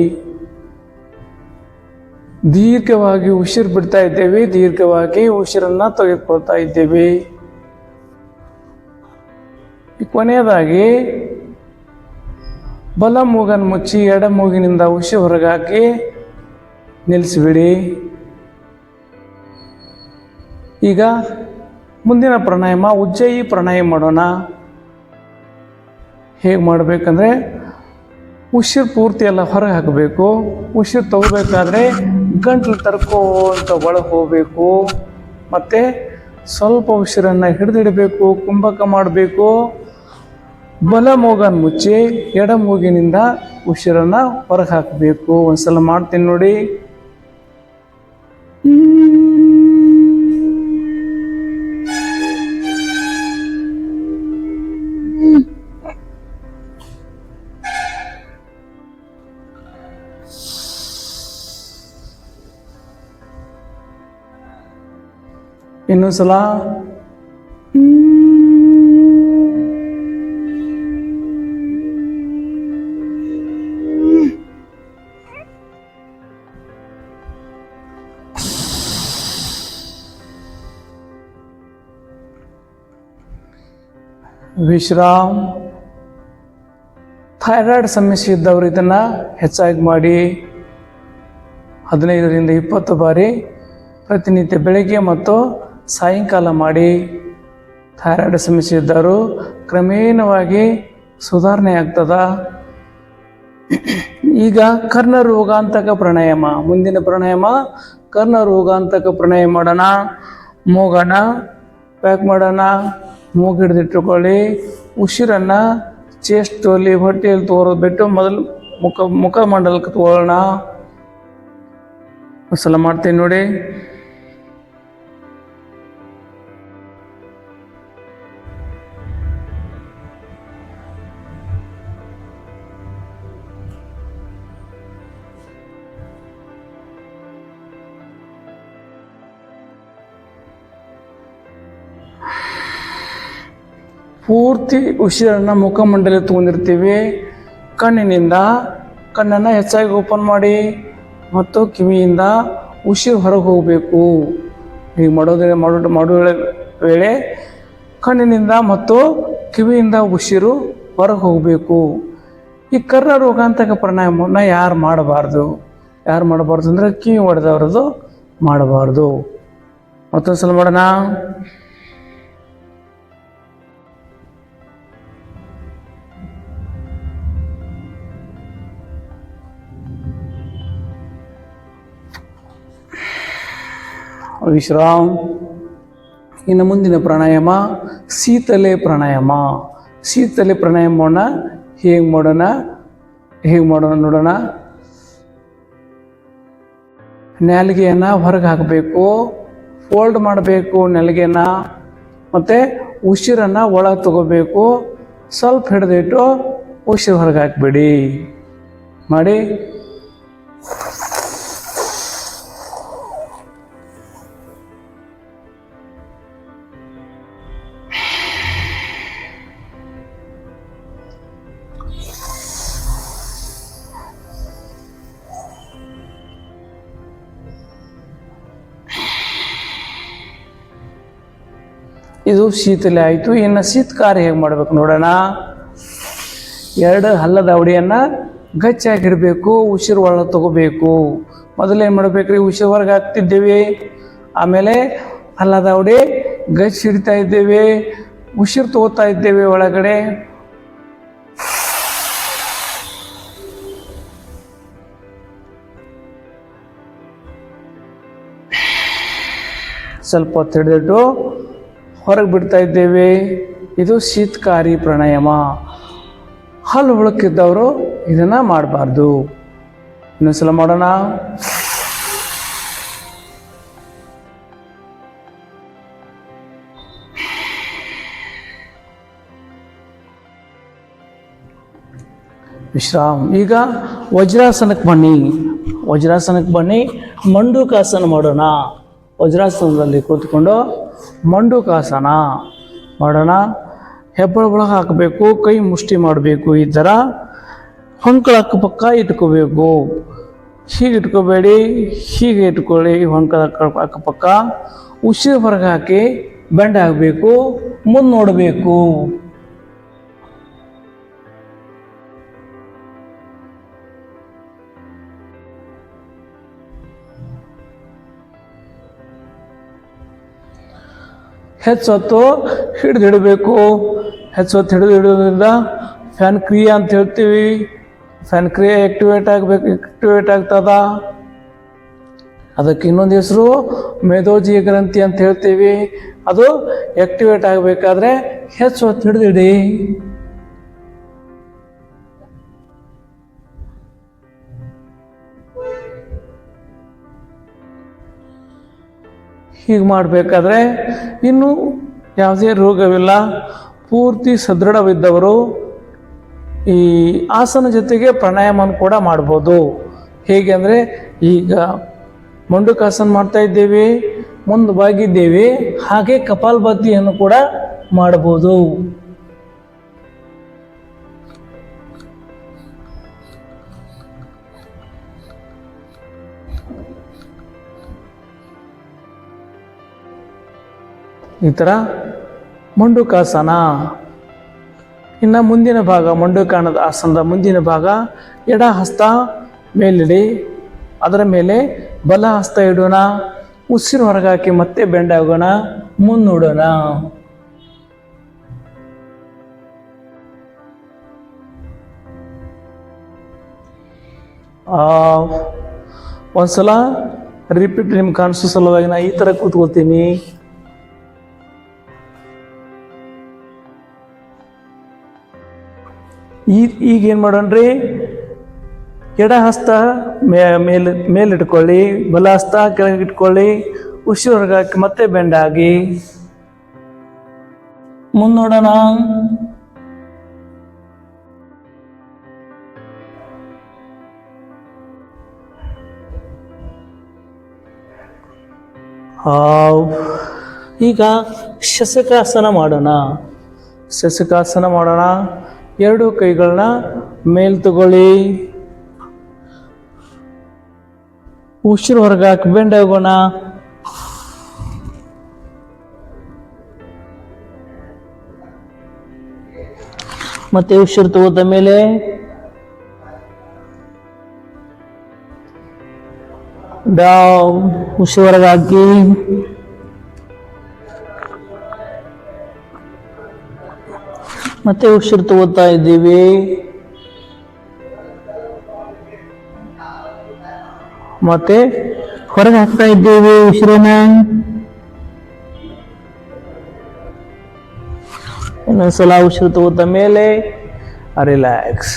ದೀರ್ಘವಾಗಿ ಉಸಿರು ಬಿಡ್ತಾ ಇದ್ದೇವೆ, ದೀರ್ಘವಾಗಿ ಉಸಿರನ್ನು ತೆಗೆದುಕೊಳ್ತಾ ಇದ್ದೇವೆ. ಕೊನೆಯದಾಗಿ ಬಲ ಮೂಗನ್ನು ಮುಚ್ಚಿ ಎಡ ಮೂಗಿನಿಂದ ಉಸಿರು ಹೊರಗೆ ಹಾಕಿ ನಿಲ್ಲಿಸಿಬಿಡಿ. ಈಗ ಮುಂದಿನ ಪ್ರಾಣಾಯಾಮ ಉಜ್ಜಯಿ ಪ್ರಾಣಾಯಾಮ ಮಾಡೋಣ. ಹೇಗೆ ಮಾಡಬೇಕಂದ್ರೆ ಉಸಿರು ಪೂರ್ತಿ ಎಲ್ಲ ಹೊರಗೆ ಹಾಕಬೇಕು. ಉಸಿರು ತಗೋಬೇಕಾದ್ರೆ ಗಂಟ್ಲು ತರ್ಕೋಂತ ಒಳಗೆ ಹೋಗಬೇಕು. ಮತ್ತು ಸ್ವಲ್ಪ ಉಸಿರನ್ನು ಹಿಡಿದಿಡಬೇಕು, ಕುಂಭಕ ಮಾಡಬೇಕು. ಬಲ ಮೂಗನ್ನು ಮುಚ್ಚಿ ಎಡ ಮೂಗಿನಿಂದ ಉಸಿರನ್ನು ಹೊರಗೆ ಹಾಕಬೇಕು. ಒಂದ್ಸಲ ಮಾಡ್ತೀನಿ ನೋಡಿ. ಇನ್ನೊಂದು ಸಲ. ವಿಶ್ರಾಮ್. ಥೈರಾಯ್ಡ್ ಸಮಸ್ಯೆ ಇದ್ದವರು ಇದನ್ನು ಹೆಚ್ಚಾಗಿ ಮಾಡಿ. 15ರಿಂದ 20 ಬಾರಿ ಪ್ರತಿನಿತ್ಯ ಬೆಳಗ್ಗೆ ಮತ್ತು ಸಾಯಂಕಾಲ ಮಾಡಿ. ಥೈರಾಯ್ಡ್ ಸಮಸ್ಯೆ ಇದ್ದವರು ಕ್ರಮೇಣವಾಗಿ ಸುಧಾರಣೆ ಆಗ್ತದ. ಈಗ ಕರ್ಣ ರೋಗಾಂತಕ ಪ್ರಾಣಾಯಾಮ. ಮುಂದಿನ ಪ್ರಾಣಾಯಾಮ ಕರ್ಣ ರೋಗಾಂತಕ ಪ್ರಾಣಾಯಾಮ ಮಾಡೋಣ. ಮೂಗನ್ನ ಪ್ಯಾಕ್ ಮಾಡೋಣ. ಮೂಗು ಹಿಡಿದಿಟ್ಟುಕೊಳ್ಳಿ. ಉಸಿರನ್ನು ಚೆಸ್ಟಲ್ಲಿ ಹೊಟ್ಟೆಯಲ್ಲಿ ತೋರೋದು ಬಿಟ್ಟು ಮೊದಲು ಮುಖಮಂಡಲಕ್ಕೆ ತಗೊಳ್ಳೋಣ. ಒಂದ್ಸಲ ಮಾಡ್ತೀನಿ ನೋಡಿ. ಪೂರ್ತಿ ಉಸಿರನ್ನು ಮುಖಮಂಡಲ ತಗೊಂಡಿರ್ತೀವಿ. ಕಣ್ಣನ್ನು ಹೆಚ್ಚಾಗಿ ಓಪನ್ ಮಾಡಿ ಮತ್ತು ಕಿವಿಯಿಂದ ಉಸಿರು ಹೊರಗೆ ಹೋಗಬೇಕು. ಹೀಗೆ ಮಾಡುವ ವೇಳೆ ಕಣ್ಣಿನಿಂದ ಮತ್ತು ಕಿವಿಯಿಂದ ಉಸಿರು ಹೊರಗೆ ಹೋಗಬೇಕು. ಈ ಕರ್ಣ ರೋಗಾಂತಕ ಪ್ರಾಣಾಯಾಮವನ್ನು ಯಾರು ಮಾಡಬಾರ್ದು ಅಂದರೆ ಕಿವಿ ಹೊಡೆದವ್ರದ್ದು ಮಾಡಬಾರ್ದು. ಮತ್ತೊಂದು ಸಲ ಮಾಡೋಣ. ವಿಶ್ರಾಮ್. ಇನ್ನು ಮುಂದಿನ ಪ್ರಾಣಾಯಾಮ ಶೀತಲೆ ಪ್ರಾಣಾಯಾಮ. ಶೀತಲೆ ಪ್ರಾಣಾಯಾಮವನ್ನು ಹೇಗೆ ಮಾಡೋಣ ನೋಡೋಣ. ನಾಲಿಗೆಯನ್ನು ಹೊರಗೆ ಹಾಕಬೇಕು, ಫೋಲ್ಡ್ ಮಾಡಬೇಕು ನಾಲಿಗೆಯನ್ನು. ಮತ್ತು ಉಸಿರನ್ನು ಒಳಗೆ ತಗೋಬೇಕು. ಸ್ವಲ್ಪ ಹಿಡಿದಿಟ್ಟು ಉಸಿರು ಹೊರಗೆ ಹಾಕಿಬಿಡಿ. ಮಾಡಿ. ಇದು ಶೀತಲೆ ಆಯಿತು. ಇನ್ನು ಶೀತಕಾರ ಹೇಗೆ ಮಾಡ್ಬೇಕು ನೋಡೋಣ. 2 ಹಲ್ಲದ ಅವಡಿಯನ್ನು ಗಚ್ಚಾಗಿ ಇಡಬೇಕು, ಉಸಿರು ಒಳ ತಗೋಬೇಕು. ಮೊದಲೇನು ಮಾಡ್ಬೇಕ್ರಿ, ಉಸಿರು ಹೊರಗೆ ಹಾಕ್ತಿದ್ದೇವೆ, ಆಮೇಲೆ ಹಲ್ಲದ ಅವಡಿ ಗಚ್ಚಿ ಹಿಡಿತಾ ಇದ್ದೇವೆ, ಉಸಿರು ತಗೋತಾ ಇದ್ದೇವೆ ಒಳಗಡೆ. ಸ್ವಲ್ಪ ಹೊತ್ತು ಹಿಡಿದಿಟ್ಟು ಹೊರಗೆ ಬಿಡ್ತಾ ಇದ್ದೇವೆ. ಇದು ಶೀತಕಾರಿ ಪ್ರಾಣಾಯಾಮ. ಹಲ್ಲು ಹುಳುಕಿದ್ದವರು ಇದನ್ನು ಮಾಡಬಾರ್ದು. ಇನ್ನೊಂದ್ಸಲ ಮಾಡೋಣ. ವಿಶ್ರಾಮ್. ಈಗ ವಜ್ರಾಸನಕ್ಕೆ ಬನ್ನಿ. ಮಂಡುಕಾಸನ ಮಾಡೋಣ. ವಜ್ರಾಸನದಲ್ಲಿ ಕೂತ್ಕೊಂಡು ಮಂಡುಕಾಸನ ಮಾಡೋಣ. ಹೆಬ್ಬಳ ಒಳಗೆ ಹಾಕಬೇಕು, ಕೈ ಮುಷ್ಟಿ ಮಾಡಬೇಕು. ಈ ಥರ ಹೊಂಕಳ ಅಕ್ಕಪಕ್ಕ ಇಟ್ಕೋಬೇಕು. ಹೀಗೆ ಇಟ್ಕೋಬೇಡಿ, ಹೀಗೆ ಇಟ್ಕೊಳ್ಳಿ. ಹೊಂಕಳ ಅಕ್ಕಪಕ್ಕ ಉಸಿರು ಹೊರಗೆ ಹಾಕಿ ಬೆಂಡ್ ಆಗಬೇಕು, ಮುಂದೆ ನೋಡಬೇಕು. ಹೆಚ್ಚೊತ್ತು ಹಿಡಿದಿಡಬೇಕು. ಹೆಚ್ಚೊತ್ತು ಹಿಡಿದಿಡೋದ್ರಿಂದ ಫ್ಯಾನ್ ಕ್ರಿಯೆ ಅಂತ ಹೇಳ್ತೀವಿ. ಫ್ಯಾನ್ ಕ್ರಿಯೆ ಆಕ್ಟಿವೇಟ್ ಆಗ್ತದ. ಅದಕ್ಕೆ ಇನ್ನೊಂದು ಹೆಸರು ಮೇದೋಜಿ ಗ್ರಂಥಿ ಅಂತ ಹೇಳ್ತೀವಿ. ಅದು ಆಕ್ಟಿವೇಟ್ ಆಗಬೇಕಾದ್ರೆ ಹೆಚ್ಚೊತ್ತು ಹಿಡಿದಿಡಿ. ಹೀಗೆ ಮಾಡಬೇಕಾದ್ರೆ ಇನ್ನೂ ಯಾವುದೇ ರೋಗವಿಲ್ಲ, ಪೂರ್ತಿ ಸದೃಢವಿದ್ದವರು ಈ ಆಸನ ಜೊತೆಗೆ ಪ್ರಾಣಾಯಾಮನ ಕೂಡ ಮಾಡ್ಬೋದು. ಹೇಗೆ ಅಂದರೆ, ಈಗ ಮಂಡುಕಾಸನ ಮಾಡ್ತಾ ಇದ್ದೇವೆ, ಮುಂದೆ ಬಾಗಿದ್ದೇವೆ, ಹಾಗೆ ಕಪಾಲಭಾತಿಯನ್ನು ಕೂಡ ಮಾಡ್ಬೋದು. ಈ ಥರ ಮಂಡುಕಾಸನ. ಇನ್ನು ಮುಂದಿನ ಭಾಗ, ಮಂಡುಕಾನದ ಆಸನದ ಮುಂದಿನ ಭಾಗ, ಎಡ ಹಸ್ತ ಮೇಲಿಡಿ, ಅದರ ಮೇಲೆ ಬಲ ಹಸ್ತ ಇಡೋಣ. ಉಸಿರು ಹೊರಗಾಕಿ ಮತ್ತೆ ಬೆಂಡ್ ಆಗೋಣ, ಮುಂದೆ ನೋಡೋಣ. ಒಂದ್ಸಲ ರಿಪೀಟ್ ನಿಮ್ಗೆ ಕಾಣಿಸೋ ಸಲುವಾಗಿ ನಾ ಈ ಥರ ಕೂತ್ಕೊಳ್ತೀನಿ. ಈಗೇನು ಮಾಡೋಣ್ರಿ, ಎಡ ಹಸ್ತ ಮೇಲಿಟ್ಕೊಳ್ಳಿ, ಬಲ ಹಸ್ತ ಕೆಳಗಿಟ್ಕೊಳ್ಳಿ, ಉಸಿರು ಹೊರಗಾಕಿ ಮತ್ತೆ ಬೆಂಡಾಗಿ ಮುಂದೆ ನೋಡೋಣ. ಈಗ ಶಶಕಾಸನ ಮಾಡೋಣ. ಎರಡು ಕೈಗಳನ್ನ ಮೇಲ್ ತಗೊಳ್ಳಿ, ಉಸಿರು ಹೊರಗಾಕಿ ಬೆಂಡ್ ಆಗೋಣ. ಮತ್ತೆ ಉಸಿರು ತಗೋದ ಮೇಲೆ ಉಸಿರು ಹೊರಗಾಕಿ ಮತ್ತೆ ಉಸಿರು ತಗೋತಾ ಇದ್ದೀವಿ. ಮತ್ತೆ ಹೊರಗೆ ಹಾಕ್ತಾ ಇದ್ದೀವಿ ಉಸಿರನ್ನ. ಇನ್ನೊಂದ್ಸಲ ಉಸಿರು ತಗೋತ ಮೇಲೆ ರಿಲ್ಯಾಕ್ಸ್.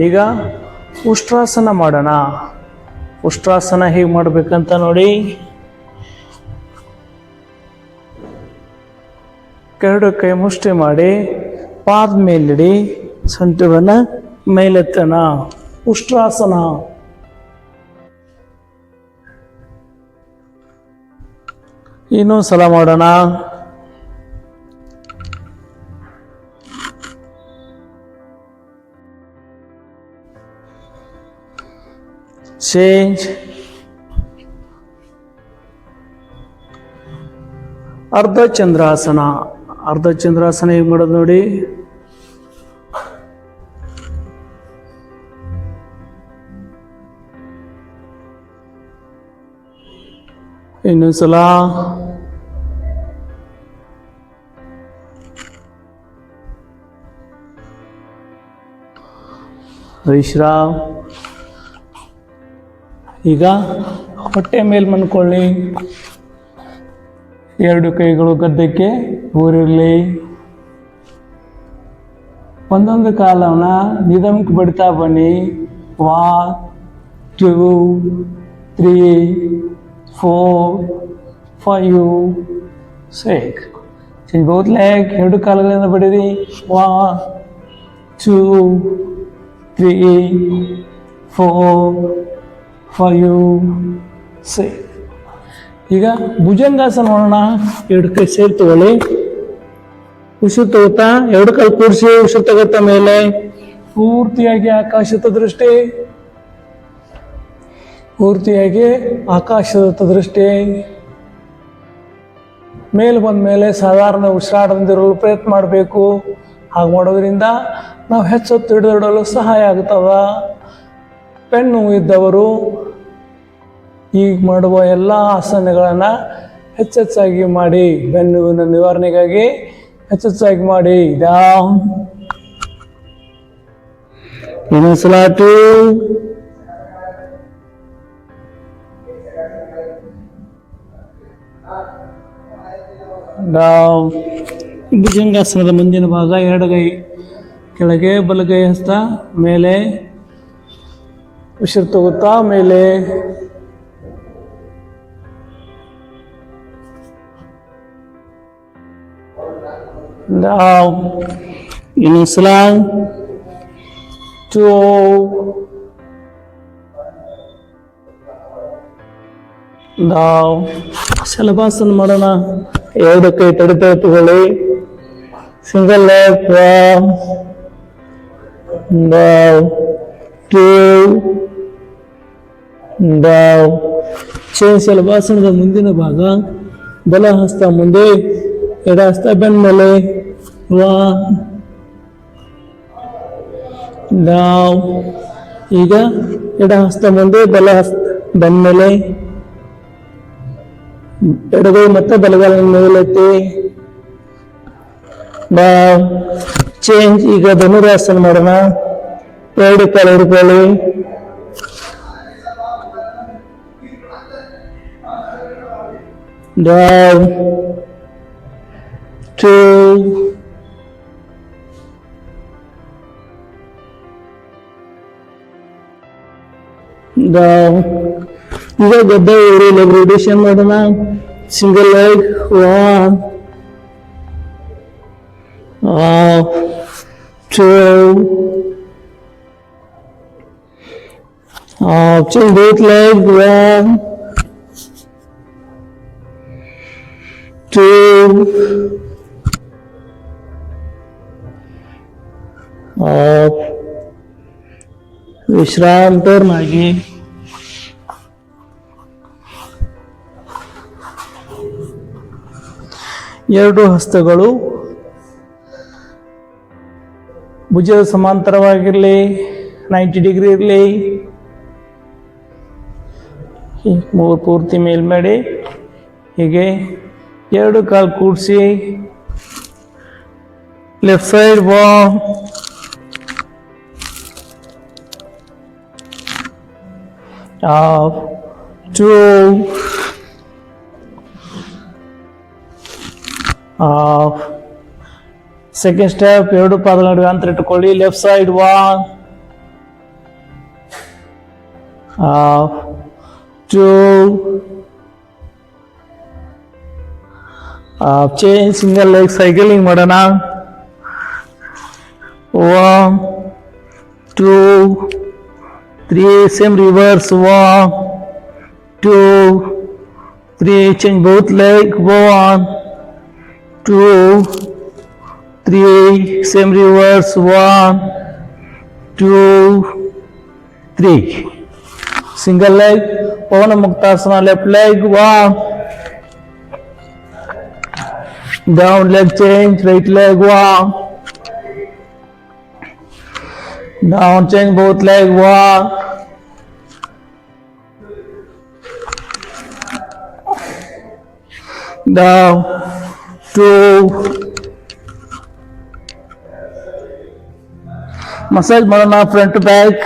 ಈಗ ಉಷ್ಟ್ರಾಸನ ಮಾಡೋಣ. ಉಷ್ಟ್ರಾಸನ ಹೇಗೆ ಮಾಡ್ಬೇಕಂತ ನೋಡಿ. ಎರಡು ಕೈ ಮುಷ್ಟಿ ಮಾಡಿ ಪಾದ ಮೇಲಿಡಿ, ಸೊಂಟವನ್ನು ಮೇಲೆತ್ತೋಣ. ಉಷ್ಟ್ರಾಸನ. ಇನ್ನೊಂದು ಸಲ ಮಾಡೋಣ. ಚೇಂಜ್. ಅರ್ಧ ಚಂದ್ರಾಸನ. ಅರ್ಧ ಚಂದ್ರಾಸನ ಹೇಗೆ ಮಾಡೋದು ನೋಡಿ. ಇನ್ನೊಂದ್ಸಲ. ವಿಶ್ರಾಮ್. ಈಗ ಹೊಟ್ಟೆ ಮೇಲೆ ಮನ್ಕೊಳ್ಳಿ. ಎರಡು ಕೈಗಳು ಗದ್ದಕ್ಕೆ ಊರಿರಲಿ. ಒಂದೊಂದು ಕಾಲವನ್ನ ನಿಧಾನಕ್ಕೆ ಬಿಡ್ತಾ ಬನ್ನಿ. 1 2 3 4 5 6. Change both leg. ಎರಡು ಕಾಲುಗಳಿಂದ ಬಡಿರಿ. 1 2 3 4 5 6. ಈಗ ಭುಜಂಗಾಸನ ಮಾಡೋಣ. ಎರಡು ಕೈ ಸೇರಿ ತಗೊಳ್ಳಿ. ಉಸಿರು ತಗೋತಾ ಎರಡು ಕಾಲು ಕೂಡಿಸಿ ಉಸಿರು ತಗೋತಾ ಮೇಲೆ ಪೂರ್ತಿಯಾಗಿ ಆಕಾಶದ ದೃಷ್ಟಿ. ಪೂರ್ತಿಯಾಗಿ ಆಕಾಶದ ದೃಷ್ಟಿ. ಮೇಲೆ ಬಂದ ಮೇಲೆ ಸಾಧಾರಣ ಉಸಿರಾಡದಿರಲು ಪ್ರಯತ್ನ ಮಾಡಬೇಕು. ಹಾಗೆ ಮಾಡೋದ್ರಿಂದ ನಾವು ಹೆಚ್ಚೊತ್ತು ಹಿಡಿದಿಡಲು ಸಹಾಯ ಆಗ್ತದ. ಬೆನ್ನು ಇದ್ದವರು ಈಗ ಮಾಡುವ ಎಲ್ಲ ಆಸನಗಳನ್ನು ಹೆಚ್ಚೆಚ್ಚಾಗಿ ಮಾಡಿ. ಬೆನ್ನುವಿನ ನಿವಾರಣೆಗಾಗಿ ಹೆಚ್ಚೆಚ್ಚಾಗಿ ಮಾಡಿ. ಡೌನ್. ಇನ್ನೊಂದ್ಸಲ 2 ಡೌನ್. ಭುಜಂಗಾಸನದ ಮುಂದಿನ ಭಾಗ. ಎಡಗೈ ಕೆಳಗೆ, ಬಲಗೈ ಹಸ್ತ ಮೇಲೆ. ಉಸಿರು ತಗೋತಾ ಮೇಲೆ. ಡೌನ್. ಇನ್ನೊಂದ್ಸಲ 2 ಡೌನ್. ಶಲಭಾಸನ ಮಾಡೋಣ. ಎರಡು ಕೈ ತಡಿತಾ ತಗೊಳ್ಳಿ. Single leg. 1 down 2 down. Change. ಶಲಭಾಸನದ ಮುಂದಿನ ಭಾಗ. ಬಲ ಹಸ್ತ ಮುಂದೆ, ಎಡ ಹಸ್ತ ಬೆನ್ನ ಮೇಲೆ. 1 ಡೌನ್. ಈಗ ಎಡ ಹಸ್ತ ಮುಂದೆ, ಬಲ ಹಸ್ತ ಬೆನ್ನ ಮೇಲೆ. ಎಡಗೈ ಮತ್ತೆ ಬಲಗಾಲ ಮೇಲೆತ್ತಿ. ಡೌನ್. ಚೇಂಜ್. ಈಗ ಧನುರಾಸನ ಮಾಡೋಣ. ಎರಡು ಕಾಲು ಹಿಡ್ಕೊಳ್ಳಿ. Down 2 down. ಈಗ ಗದ್ದೆ ಲೆಗ್ ರೊಟೇಷನ್ ಮಾಡೋಣ. Single leg. 1 2 change both leg. 1 2 ವಿಶ್ರಾಮ. ಟರ್ನ್ ಆಗಿ. ಎರಡು ಹಸ್ತಗಳು ಭುಜದ ಸಮಾಂತರವಾಗಿರಲಿ. 90 ಡಿಗ್ರಿ ಇರಲಿ. ಮೂರು ಪೂರ್ತಿ ಮೇಲ್ ಮಾಡಿ. ಹೀಗೆ ಎರಡು ಕಾಲು ಕೂಡಿಸಿ. Left side. 1 2 second step. ಎರಡು ಪಾದಗಳ ನಡುವೆ ಅಂತರ ಇಟ್ಟುಕೊಳ್ಳಿ. Left side. 1 2 change. Single leg cycling ಮಾಡೋಣ. 1 2 3 same reverse. 1 2 3 change both leg. 1 2 3 same reverse. 1 2 3 single leg. Pavana Muktasana left leg. 1 Down leg change, right leg walk. Down change, both leg walk. Down, 2. Massage ಮಾಡೋಣ front to back.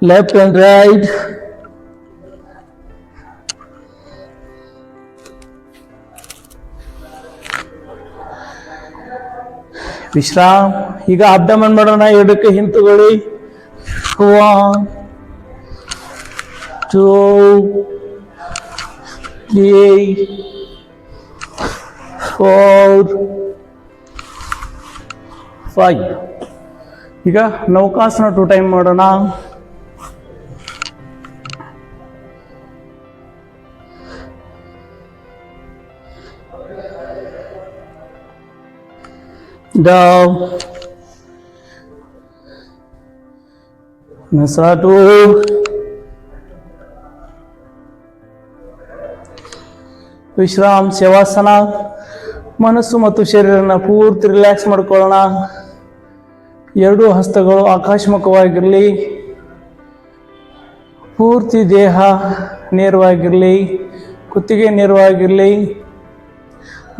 Left and right. ವಿಶ್ರಾಮ್. ಈಗ abdomen ಮಾಡೋಣ, ಎಡಕ್ಕೆ ಹಿಂತುಗೊಳ್ಳಿ. 1 2 3 4 5. ಈಗ ನೌಕಾಸನ 2 time ಮಾಡೋಣ. Down. Nasra 2. ವಿಶ್ರಾಮ್. Shavasana. ಮನಸ್ಸು ಮತ್ತು ಶರೀರನ ಪೂರ್ತಿ relax ಮಾಡ್ಕೊಳ್ಳೋಣ. ಎರಡೂ ಹಸ್ತಗಳು ಆಕಾಶಮುಖವಾಗಿರಲಿ. ಪೂರ್ತಿ ದೇಹ ನೇರವಾಗಿರಲಿ, ಕುತ್ತಿಗೆ ನೇರವಾಗಿರಲಿ.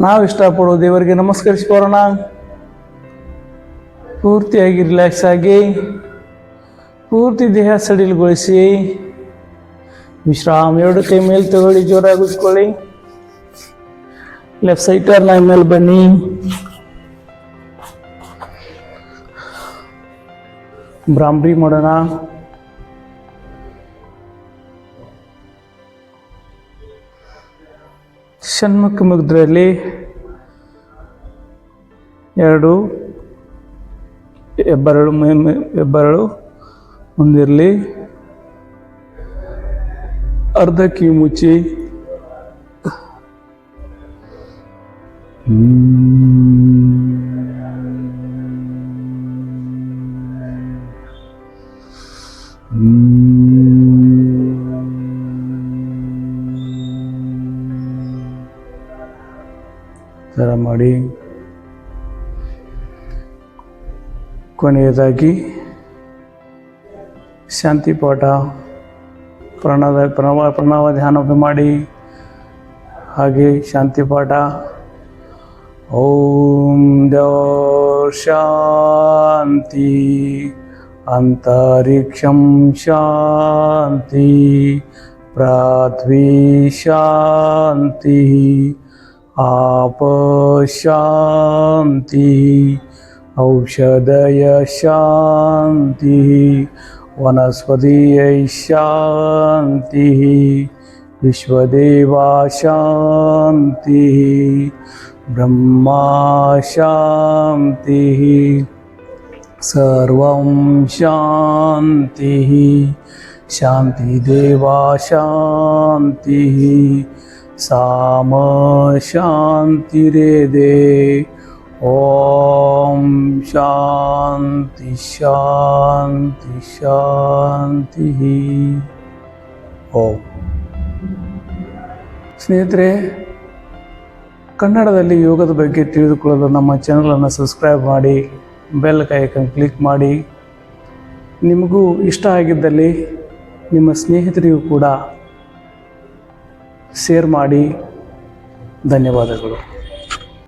ನಾವು ಇಷ್ಟಪಡೋ ದೇವರಿಗೆ ನಮಸ್ಕರಿಸ್ಕೊಳ್ಳೋಣ. ಪೂರ್ತಿಯಾಗಿ ರಿಲ್ಯಾಕ್ಸ್ ಆಗಿ ಪೂರ್ತಿ ದೇಹ ಸಡಿಲಗೊಳಿಸಿ ವಿಶ್ರಾಮ್. ಎರಡು ಕೈ ಮೇಲೆ ತಗೊಳ್ಳಿ, ಜೋರಾಗಿ ಉಜ್ಕೊಳ್ಳಿ. ಲೆಫ್ಟ್ ಸೈಡ್ ಟರ್ನ್ ಆಗಿ ಮೇಲೆ ಬನ್ನಿ. ಭ್ರಾಮರಿ ಮಾಡೋಣ. ಷಣ್ಮುಖ ಮುದ್ರೆಯಲ್ಲಿ 2 ಹೆಬ್ಬೆರಳು ಮುಂದಿರಲಿ. ಅರ್ಧ ಕಿವಿ ಮುಚ್ಚಿ. ಥರ ಮಾಡಿ ಕೊನೆಯದಾಗಿ ಶಾಂತಿ ಪಾಠ ಪ್ರಣವ ಧ್ಯಾನ ಮಾಡಿ. ಹಾಗೆ ಶಾಂತಿ ಪಾಠ. ಓಂ ದೇವ ಶಾಂತಿ, ಅಂತರಿಕ್ಷಂ ಶಾಂತಿ, ಪೃಥ್ವಿ ಶಾಂತಿ, आप शांति, औषधय शांति, वनस्पतिय शांति, विश्वदेवा शांति, ब्रह्मा शांति, सर्वं शांति, शांतिदेवा शांति, साम शांतिरेदे. ओम शांति शांति शांति. ಓಂ. ಸ್ನೇಹಿತರೆ, ಕನ್ನಡದಲ್ಲಿ ಯೋಗದ ಬಗ್ಗೆ ತಿಳಿದುಕೊಳ್ಳಲು ನಮ್ಮ ಚಾನಲನ್ನು ಸಬ್ಸ್ಕ್ರೈಬ್ ಮಾಡಿ, ಬೆಲ್ ಐಕಾನ್ ಕ್ಲಿಕ್ ಮಾಡಿ. ನಿಮಗೂ ಇಷ್ಟ ಆಗಿದ್ದಲ್ಲಿ ನಿಮ್ಮ ಸ್ನೇಹಿತರಿಗೂ ಕೂಡ ಶೇರ್ ಮಾಡಿ. ಧನ್ಯವಾದಗಳು.